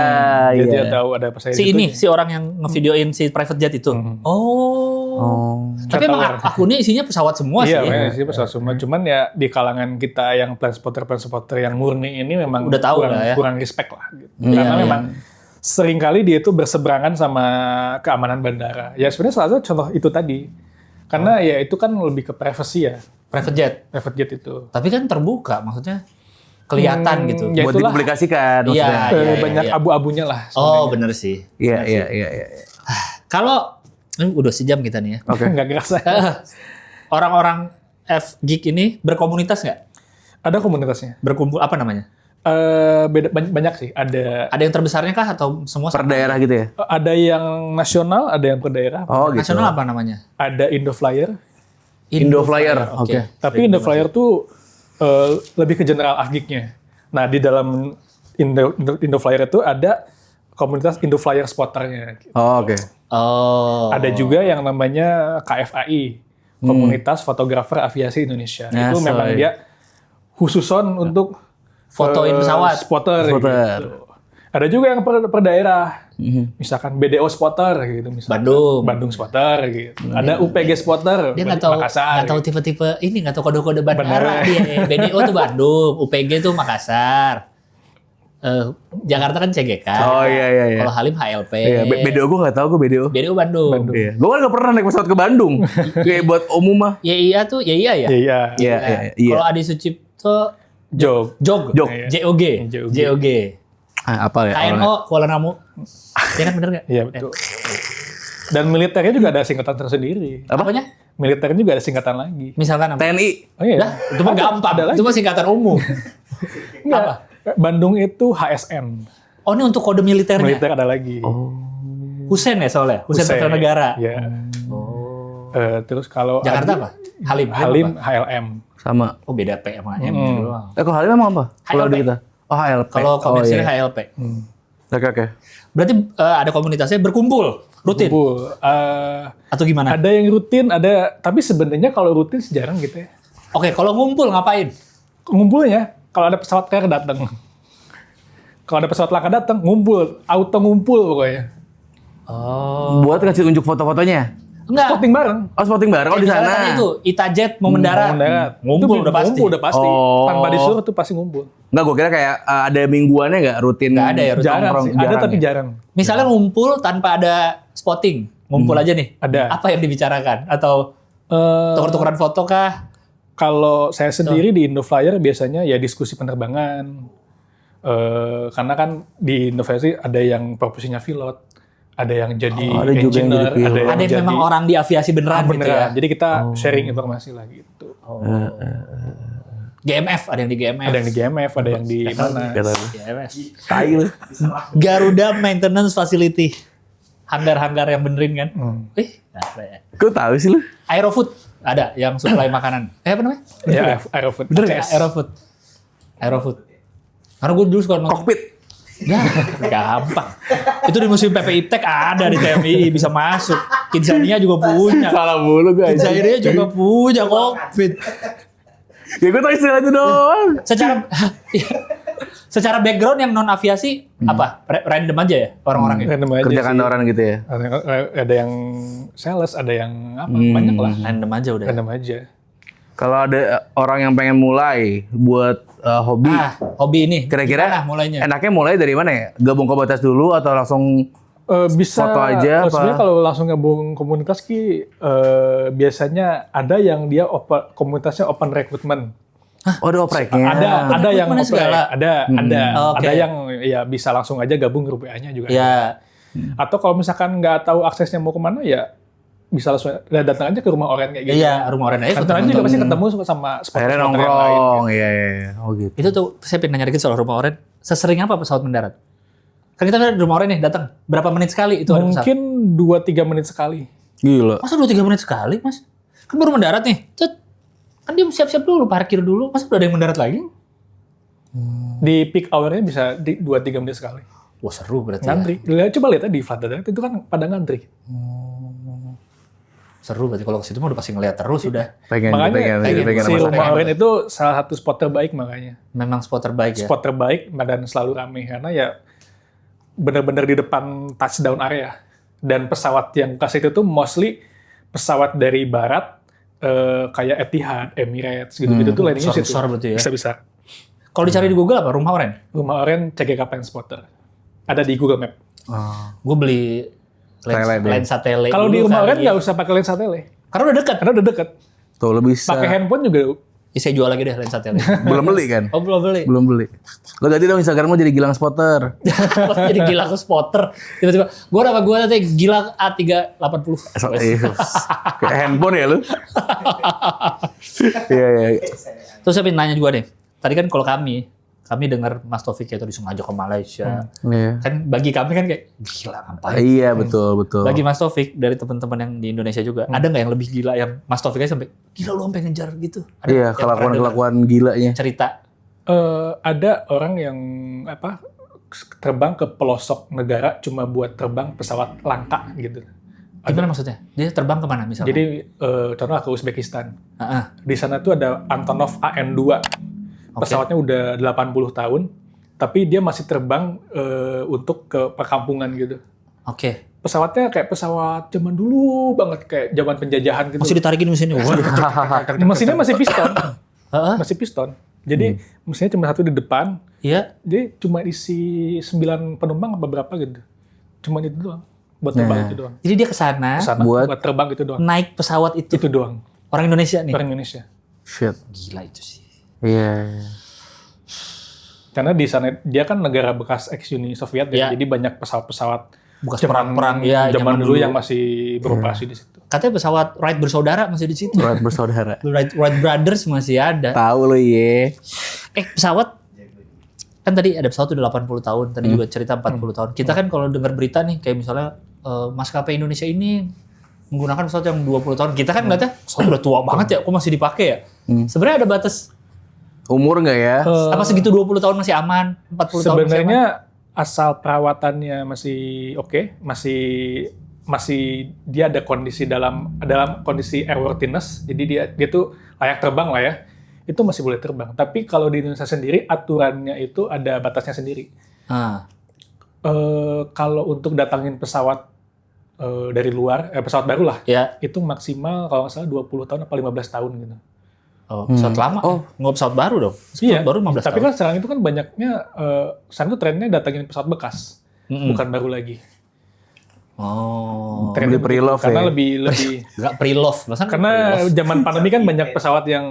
Jadi iya. dia tahu ada apa saya Si ini, si orang yang ngevideoin si private jet itu. Oh. Oh. Tapi emang akunnya isinya pesawat semua Iya, sih. sih pesawat semua. Cuman ya di kalangan kita yang plan spotter yang murni ini memang Udah tahu lah ya. kurang respect lah. Gitu. Iya, Karena iya. memang seringkali dia itu berseberangan sama keamanan bandara. Ya sebenarnya salah satu contoh itu tadi. Karena ya itu kan lebih ke privacy ya, Private jet. private jet itu. Tapi kan terbuka maksudnya. kelihatan gitu. Ya buat itulah. dipublikasikan Iya, maksudnya. iya. Banyak abu-abunya lah. Oh, bener sih. Iya. Kalau ini udah sejam kita nih ya. Oke. Nggak kerasa. Orang-orang F-Geek ini berkomunitas nggak? Ada komunitasnya. Berkumpul apa namanya? Banyak sih. Ada Ada yang terbesarnya kah atau semua Per sama? daerah gitu ya. ada yang nasional, ada yang per daerah. Oh gitu. Nasional apa namanya? Ada Indo Flyer. Indo Flyer. Oke. Oke. Tapi Indo Flyer tuh lebih ke general Afgiknya. Nah, di dalam Indo Flyer itu ada komunitas Indo Flyer Spotternya. Oh, oke. Oh. Ada juga yang namanya KFAI, Komunitas Fotografer Aviasi Indonesia. Ya, Itu memang soy. dia khususon untuk Fotoin pesawat. spotter. Spotter. Gitu. Ada juga yang per daerah. Misalkan BDO Spotter gitu misalkan. Bandung Spotter gitu. Ada UPG Spotter. Dia nggak tahu Makassar. nggak tahu tipe-tipe ini, nggak tahu kode-kode bandara Bener. dia. BDO tuh Bandung, UPG tuh Makassar. Jakarta kan CGK. Oh, iya. Kalau Halim HLP. Iya, BDO gue nggak tahu gue BDO. BDO Bandung. Iya. Gue kan nggak pernah naik pesawat ke Bandung. Kayak buat umum mah. YIA tuh YIA ya. Iya. Iya. Kalau Adi Sucipto Jog. Jog. Jog. JOG. JOG. JOG. Apa ya? KNO Kuala Namu. Iya kan bener nggak? Iya betul. Dan militernya juga ada singkatan tersendiri. Apanya? Militernya juga ada singkatan lagi. Misalkan apa? TNI. Oh iya. Dah, itu mah gampang. Ada lagi. Itu mah singkatan umum. Enggak. Bandung itu HSN. Oh, ini untuk kode militernya. Militer ada lagi. Husein ya soalnya. Husein Putra Negara. Iya. Oh. Terus kalau Jakarta apa? Halim. Halim apa? HLM. Sama. Oh, beda P sama M doang. Kalau Halim emang apa? Kalau HLP. di kita. Oh HLP. Kalau komersilnya iya. HLP. Oke. Berarti ada komunitasnya berkumpul rutin Kumpul. atau gimana? Ada yang rutin, ada. Tapi sebenarnya kalau rutin jarang gitu ya. Oke, kalau ngumpul ngapain? Ngumpulnya kalau ada pesawat KR datang. Kalau ada pesawat laka datang, ngumpul, auto ngumpul pokoknya. Oh. Buat kasih unjuk foto-fotonya. Enggak. Spotting bareng. Oh spotting bareng. Oh di Jalan sana. tadi itu Itajet mau mendarat. Ngumpul Itu udah pasti. Ngumpul udah pasti. Oh. Tanpa disuruh tuh pasti ngumpul. Enggak, gue kira kayak ada mingguannya nggak rutin. Nggak ada ya, rutin. Jarang nongkrong, sih. Ada tapi ya? jarang. Misalnya ngumpul tanpa ada spotting. Ngumpul aja nih. Ada. Apa yang dibicarakan? Atau Eh, tuker-tukeran foto kah? Kalau saya sendiri di Indo Flyer biasanya ya diskusi penerbangan. Karena kan di Indo Flyer sih ada yang profesinya pilot, ada yang jadi ada juga yang engineer, jadi pilot. Ada yang jadi memang orang di aviasi beneran, gitu ya. beneran. Jadi kita sharing informasi lah gitu. GMF, ada yang di GMF. Ada yang di GMF, ada yang di mana. Kata lu. GMF. Tai lu. Garuda Maintenance Facility. Hanggar-hanggar yang benerin kan. Nah, ya. Kok tahu sih lu? Aerofood ada yang supply makanan. Apa namanya? Ya, Aerofood. Bener ACS. ya? Aerofood. Karena gue dulu suka nonton. Kokpit. Nah, gampang. Itu di museum PPI Tech ada di TMI bisa masuk. Kidzania juga punya. Salah mulu gue. Kidzania juga punya kokpit. Ya gue tau istilah itu doang. Secara background yang non aviasi apa? Random aja ya orang-orangnya. Random aja Kerja sih. kantoran gitu ya. Ada yang sales, ada yang apa? Banyak lah. Random aja udah. Random aja. Kalau ada orang yang pengen mulai buat hobi, Hobi ini. kira-kira gimana mulainya? enaknya mulai dari mana ya? Gabung komunitas dulu atau langsung Bisa foto aja apa? sebenarnya kalau langsung gabung komunitas biasanya ada yang dia komunitasnya open recruitment. Oh ada opreknya. Ada yang recruitment oprek, segala? ada Oke. ada yang ya bisa langsung aja gabung grup WA-nya juga. Ya, Atau kalau misalkan nggak tahu aksesnya mau kemana ya bisa langsung datang aja ke rumah oren kayak gitu. iya rumah orang aja. Datang aja juga pasti ketemu sama Akhirnya spot-spot yang lain. nongkrong. Iya. Oh gitu. Itu tuh saya pengen nanya dikit soal rumah oren. Sesering apa pesawat mendarat? Kan kita di rumah oren nih datang. Berapa menit sekali itu ada pesawat? Mungkin 2-3 menit sekali. Gila. Masa 2-3 menit sekali, Mas? Kan baru mendarat nih. Cet. Kan dia siap-siap dulu, parkir dulu. Masa udah ada yang mendarat lagi? Di peak hour-nya bisa di 2-3 menit sekali. Wah, seru berarti. Ngantri. Coba lihat aja di Flight Direct itu kan pada ngantri. Seru berarti kalau ke situ mah udah pasti ngeliat terus udah. Pengen Makanya pengen si sama rumah sama. oren itu salah satu spot terbaik makanya. Memang spot terbaik ya. Spot terbaik dan selalu ramai karena ya benar-benar di depan touchdown area. Dan pesawat yang kasih itu tuh mostly pesawat dari barat kayak Etihad, Emirates gitu-gitu tuh landingnya situ. Besar berarti ya. Bisa-bisa. Kalau dicari di Google apa? Rumah oren? Rumah oren CGK Plane Spotter. Ada di Google Map. Gue beli Tele deh. lensa tele. Kalau di dulu rumah kali oren ya. nggak usah pakai lensa tele. Karena udah dekat. Karena udah deket. Tuh lo bisa. Pakai handphone juga saya jual lagi deh lensa tele. Belum beli kan? Oh belum beli. Belum beli. Lo ganti dong Instagram lo jadi Gilang Spotter. Jadi gila aku spotter. Tiba-tiba gue nanti gila A380. Kayak handphone ya lu? Iya, iya. Terus saya pengen nanya juga nih. Tadi kan kalau kami dengar Mas Taufik itu disuruh ngajak ke Malaysia. Iya. Kan bagi kami kan kayak gila ngapain. Iya, betul. Bagi Mas Taufik dari teman-teman yang di Indonesia juga, ada nggak yang lebih gila yang Mas Taufik aja sampai gila lu sampai ngejar gitu? Ada Iya, yang pernah kelakuan gilanya. dengar cerita. Ada orang yang terbang ke pelosok negara cuma buat terbang pesawat langka gitu. Gimana maksudnya? Dia terbang kemana misalnya? Jadi contoh ke Uzbekistan. Heeh. Di sana tuh ada Antonov AN-2. Pesawatnya udah 80 tahun, tapi dia masih terbang untuk ke perkampungan gitu. Oke. Pesawatnya kayak pesawat zaman dulu banget, kayak zaman penjajahan gitu. Masih ditarikin mesinnya. Waduh. Mesinnya masih piston. Heeh. Masih piston. Jadi mesinnya cuma satu di depan, Iya. jadi cuma isi 9 penumpang apa berapa gitu. Cuma itu doang. Buat terbang itu doang. Jadi dia ke sana Kesana, Buat- buat terbang itu doang. naik pesawat itu. Itu doang. Orang Indonesia nih. Orang Indonesia. Shit. Gila itu sih. Iya. Karena di sana dia kan negara bekas ex Uni Soviet ya, Iya. jadi banyak pesawat-pesawat Bekas zaman- perang-perang ya. zaman dulu yang masih beroperasi di situ. Katanya pesawat Wright bersaudara masih di situ. Berat bersaudara. Wright Brothers masih ada. Tahu lo ye. Pesawat kan tadi ada pesawat udah 80 tahun, tadi juga cerita 40 tahun. Kita kan kalau dengar berita nih kayak misalnya maskapai Indonesia ini menggunakan pesawat yang 20 tahun. Kita kan ngeliatnya pesawat udah tua banget ya, kok masih dipakai ya? Sebenarnya ada batas Umur nggak ya? apa segitu 20 tahun masih aman, 40 tahun masih aman? Sebenarnya asal perawatannya masih oke, masih dia ada kondisi dalam kondisi airworthiness, jadi dia tuh layak terbang lah ya. Itu masih boleh terbang. Tapi kalau di Indonesia sendiri aturannya itu ada batasnya sendiri. Ah, Kalau untuk datangin pesawat dari luar, pesawat baru lah, ya. itu maksimal kalau nggak salah 20 tahun atau 15 tahun gitu. Oh, pesawat lama. Oh. Nggak pesawat baru dong. Pesawat baru 15 tapi tahun. kan sekarang itu kan banyaknya, sekarang itu trennya datangin pesawat bekas, bukan baru lagi. Oh. Trennya Beli pre-love begitu, karena ya? lebih Enggak pre-love. Masa karena zaman pandemi kan banyak pesawat yang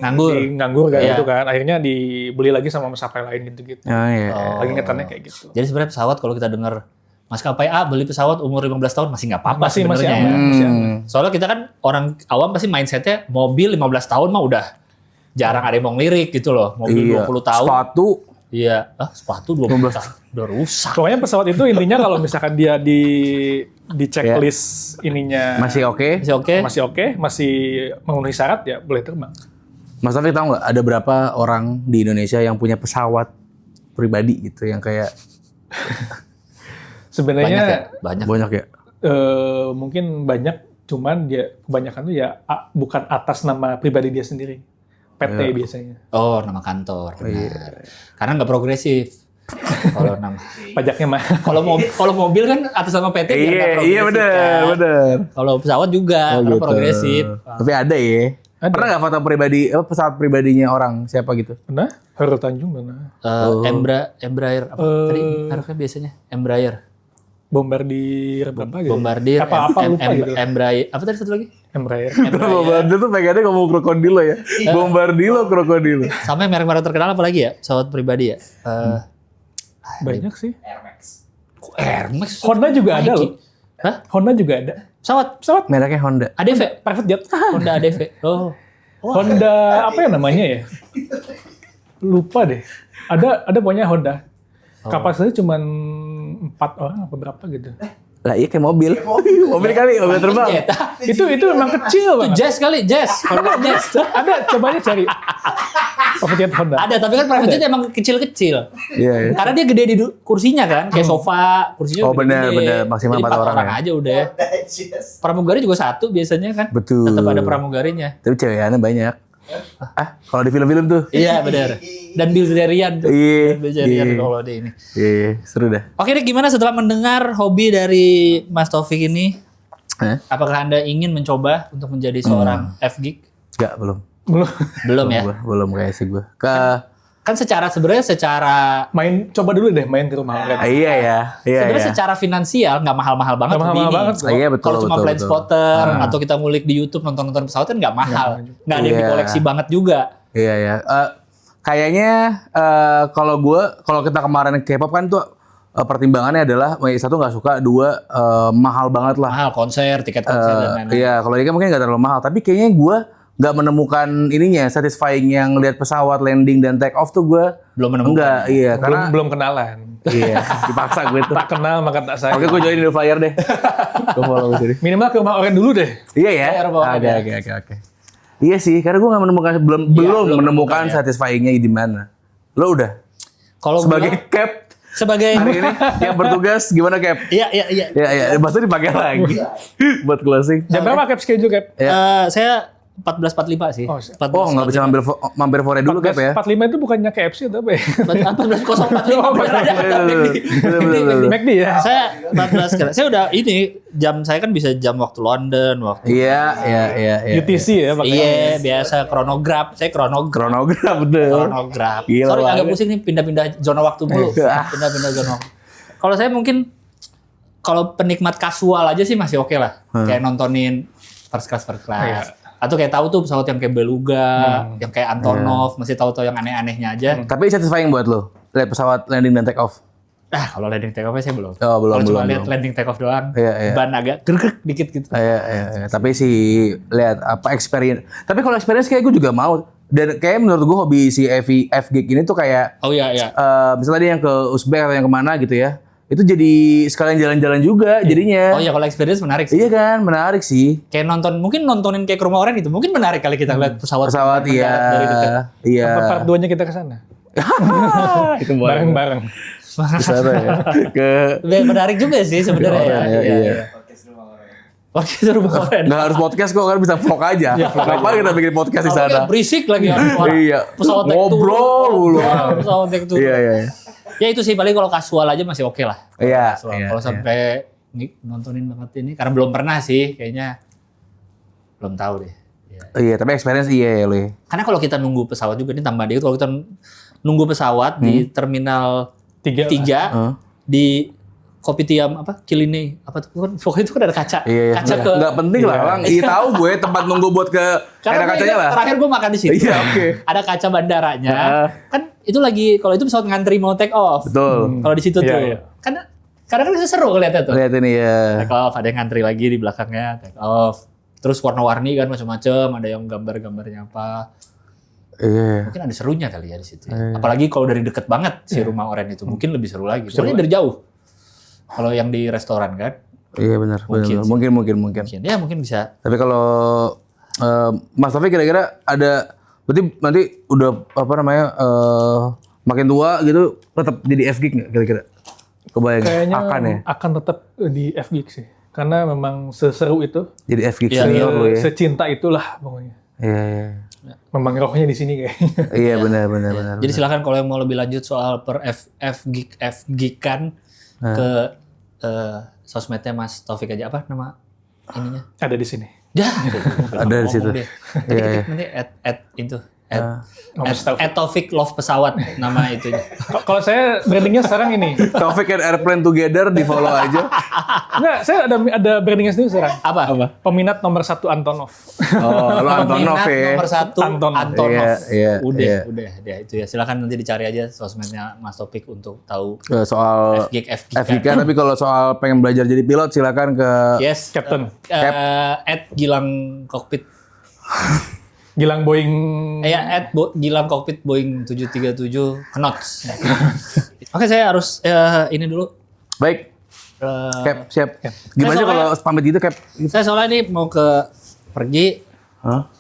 nganggur kan Iya. gitu kan, akhirnya dibeli lagi sama maskapai lain gitu-gitu. Oh iya. Lagi ngetannya kayak gitu. Jadi sebenarnya pesawat kalau kita dengar maskapai A beli pesawat umur 15 tahun masih nggak apa-apa Masih sebenarnya. aman, Ya. masih aman. Soalnya kita kan orang awam pasti mindsetnya mobil 15 tahun mah udah jarang ada yang mau ngelirik gitu loh. Mobil Iya. 20 tahun. Sepatu. Iya. Sepatu 20 tahun. Udah rusak. Pokoknya pesawat itu intinya kalau misalkan dia di checklist ininya Masih oke. Masih oke? masih memenuhi syarat ya boleh terbang. Mas Taufik tahu nggak ada berapa orang di Indonesia yang punya pesawat pribadi gitu yang kayak Sebenarnya Banyak ya? Banyak. banyak ya? mungkin banyak, cuman dia kebanyakan tuh ya bukan atas nama pribadi dia sendiri. PT biasanya. Oh, nama kantor. Benar. Karena nggak progresif. Kalau nama. Pajaknya mah. Kalau mobil kan atas nama PT biar nggak Iya progresif benar kan. benar. Kalau pesawat juga karena progresif. Tapi ada ya. Ada. Pernah nggak foto pribadi pesawat pribadinya orang siapa gitu? Pernah? Hairul Tanjung pernah. Embraer apa tadi mereknya biasanya Embraer, Bombardier apa gitu? Bombardier, Apa lupa gitu. Embraer apa tadi satu lagi? Embraer. Bombardier tuh pengennya ngomong krokodilo ya. Bombardilo krokodilo. Sama yang merek-merek terkenal apa lagi ya? Pesawat pribadi ya? Banyak sih. Air Max. Honda juga ada Nike. loh. Hah? Honda juga ada. Pesawat Mereknya Honda. ADV. Private jet. Honda ADV. Oh. Honda apa ya namanya ya? Lupa deh. Ada pokoknya Honda. Kapasitasnya cuma 4 orang apa berapa gitu. Lah iya kayak mobil. Mobil kali, mobil terbang. Jet. Itu memang kecil Itu banget. Jazz kali, Jazz. Honda Jazz. Ada, coba aja cari. Private jet Honda. Ada, tapi kan private jet emang kecil-kecil. Iya. Iya. Karena dia gede di kursinya kan, kayak sofa, kursinya Oh, benar, benar. Maksimal Jadi 4 orang ya. aja udah. Pramugari juga satu biasanya kan. Betul. Tetap ada pramugarinya. Tapi cewekannya banyak. Kalau di film-film tuh. Iya benar. Dan Bilzerian tuh. Iya, Bilzerian iya. kalau di ini. Iya, seru dah. Oke deh, gimana setelah mendengar hobi dari Mas Taufik ini? Hah? Apakah Anda ingin mencoba untuk menjadi seorang F-Geek? Enggak, belum. Belum. Belum ya? Belum kayak sih gue. kan sebenarnya secara Coba dulu deh main ke rumah Oren. Iya ya. Iya sebenarnya ya. secara finansial nggak mahal-mahal banget Nggak mahal-mahal ini. banget kok. Iya, betul, Kalau cuma betul, plan betul. spotter atau kita ngulik di YouTube nonton pesawat kan nggak mahal. Nggak ada yang Iya. dikoleksi banget juga. Iya ya. Kayaknya kalau kita kemarin K-pop kan tuh pertimbangannya adalah satu nggak suka, dua mahal banget lah. Mahal konser, tiket konser dan lain-lain. Iya, kalau ini kan mungkin nggak terlalu mahal, tapi kayaknya gue nggak menemukan ininya satisfying yang lihat pesawat landing dan take off tuh gue Belum menemukan. enggak. Iya, karena Belum kenalan. iya dipaksa gue tuh. Tak kenal maka tak sayang. Oke, gue join di flyer deh. Gue follow di sini. Minimal ke rumah Oren dulu deh. Iya ya. Flyer bawah aja. Oke. Iya sih, karena gue nggak menemukan belum belum menemukan menemukan, ya. satisfyingnya di mana. Lo udah Kalau sebagai gua- cap sebagai hari ini yang bertugas gimana cap? Iya. Ya, maksudnya dipakai lagi buat closing. Jam berapa Cap schedule Cap? Saya 14.45 sih. Oh, 14.45. Oh, nggak bisa mampir fore dulu cap ya? 45 itu bukannya KFC atau apa ya? 14.045 bener ada. Betul. McD ya? Saya 14 kali. Saya udah ini jam saya kan bisa jam waktu London, waktu Iya. UTC ya pakai. Iya, biasa kronograf. Saya kronograf. Kronograf betul. Kronograf. Gila Sorry agak banget. pusing nih pindah-pindah zona waktu mulu. Pindah-pindah zona waktu. Kalau saya mungkin kalau penikmat kasual aja sih masih oke lah. Kayak nontonin first class. Iya. Atau kayak tahu tuh pesawat yang kayak Beluga, yang kayak Antonov, masih tahu-tahu yang aneh-anehnya aja. Tapi satisfying buat lo lihat pesawat landing dan take off. Kalau landing take off saya belum. Oh, belum, Kalau cuma belum, lihat belum. landing take off doang, Iya. ban agak gerek dikit gitu. Iya. Tapi sih lihat apa experience. Tapi kalau experience kayak gue juga mau. Dan kayak menurut gue hobi si F-Gig ini tuh kayak Oh iya. misalnya dia yang ke Uzbek atau yang kemana gitu ya. Itu jadi sekalian jalan-jalan juga jadinya. Oh iya kalau experience menarik sih. Iya kan, menarik sih. Kayak nontonin kayak ke rumah orang itu mungkin menarik kali kita lihat pesawat Iya. mendarat dari dekat. Iya. Apa part 2-nya kita ke sana? Itu boleh. Bareng-bareng. Kesana ya. Ke Menarik juga sih sebenarnya ya. Iya. Podcast rumah orang. Nggak harus podcast kok, kan bisa vlog aja. Kenapa kita bikin podcast di Apalagi sana? berisik lagi ya. Iya. Pesawat naik Ngobrol turun. mulu. Wah, pesawat naik turun. Iya. Ya itu sih paling kalau kasual aja masih oke lah. Iya. Casual. Iya, Kalau sampai nontonin banget ini karena belum pernah sih kayaknya belum tahu deh. Ya. Iya, tapi experience iya ya lo. Karena kalau kita nunggu pesawat juga ini tambah dikit kalau kita nunggu pesawat di terminal 3. 3 di Kopitiam apa Cilinei apa tuh kan pokoknya itu kan ada kaca. Iya. Kaca ke Nggak penting lah, Bang. Iya tahu gue tempat nunggu buat ke karena ada gue kacanya ingat lah. terakhir gue makan di situ. Iya, oke. Ada kaca bandaranya. Kan itu lagi kalau itu pesawat ngantri mau take off. Betul. Kalau di situ Iya, tuh. iya. Karena kadang kan bisa seru ngeliatnya tuh. Lihat ini ya. Take off, ada yang ngantri lagi di belakangnya, take off. Terus warna-warni kan macam-macam, ada yang gambar-gambarnya apa. Iya. Mungkin ada serunya kali ya di situ. Ya. Apalagi kalau dari deket banget si rumah Oren itu, mungkin lebih seru lagi. Soalnya dari jauh. Kalau yang di restoran kan, Iya benar. Mungkin. ya mungkin bisa. Tapi kalau Mas Taufik kira-kira ada berarti nanti udah apa namanya makin tua gitu tetap jadi F-Gig nggak kira-kira? Kebayang Kayaknya akan ya? tetap di F-Gig sih. Karena memang seseru itu, Jadi F-Gig Iya, senior lo ya. secinta itulah pokoknya. Iya. Memang rohnya di sini kayaknya. Iya benar. Jadi silakan kalau yang mau lebih lanjut soal F-Gig kan ke sosmednya Mas Taufik aja apa nama ininya? Ada di sini. Dah, Ada di situ. Nanti nanti itu Mas Taufik. Taufik Love Pesawat nama itunya. Kalau saya brandingnya sekarang ini. Taufik and Airplane Together di follow aja. Enggak, saya ada brandingnya sendiri sekarang. Apa? Peminat nomor 1 Antonov. Oh, lo Antonov Peminat ya. nomor 1 Antonov. Antonov. Iya. Udah ya itu ya. Silakan nanti dicari aja sosmednya Mas Taufik untuk tahu Soal F-Gig F-Gig kan, tapi kalau soal pengen belajar jadi pilot silakan ke Yes, Captain. Gilang Cockpit. Gilang Boeing. Gilang Cockpit Boeing 737 knots. Oke, saya harus ini dulu. Baik. Cap, siap. Gimana Saya kalau pamit gitu, Cap? Saya soalnya ini mau pergi Hah?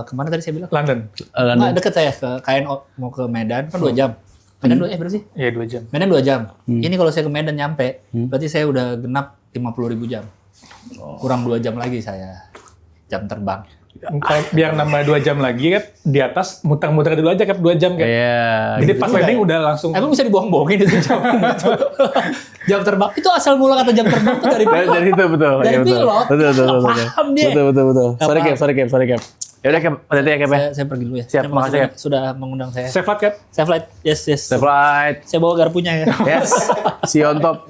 kemana tadi saya bilang? London. Nggak, deket saya ke KNO mau ke Medan kan 2 jam. Medan berapa sih? Iya 2 jam. Medan 2 jam. Ini kalau saya ke Medan nyampe, berarti saya udah genap 50.000 jam. Kurang 2 jam lagi saya jam terbang. Biar nambah 2 jam lagi kan di atas muter-muter dulu aja kan 2 jam kan. Iya. Jadi pas landing udah langsung. Emang bisa dibohong-bohongin itu jam gitu. Jam terbang itu asal mula kata jam terbang itu dari pilot. Dari itu betul. Dari Iya, betul. pilot. Betul. Nggak paham dia. Betul. Nggak Sorry, Cap. Ya udah Cap, hati-hati ya Cap ya. Saya pergi dulu ya. Siap, Terima makasih, kasih Cap. sudah mengundang saya. Safe flight, Cap. Safe flight. Yes. Safe flight. Saya bawa garpunya ya. Yes. See you on top.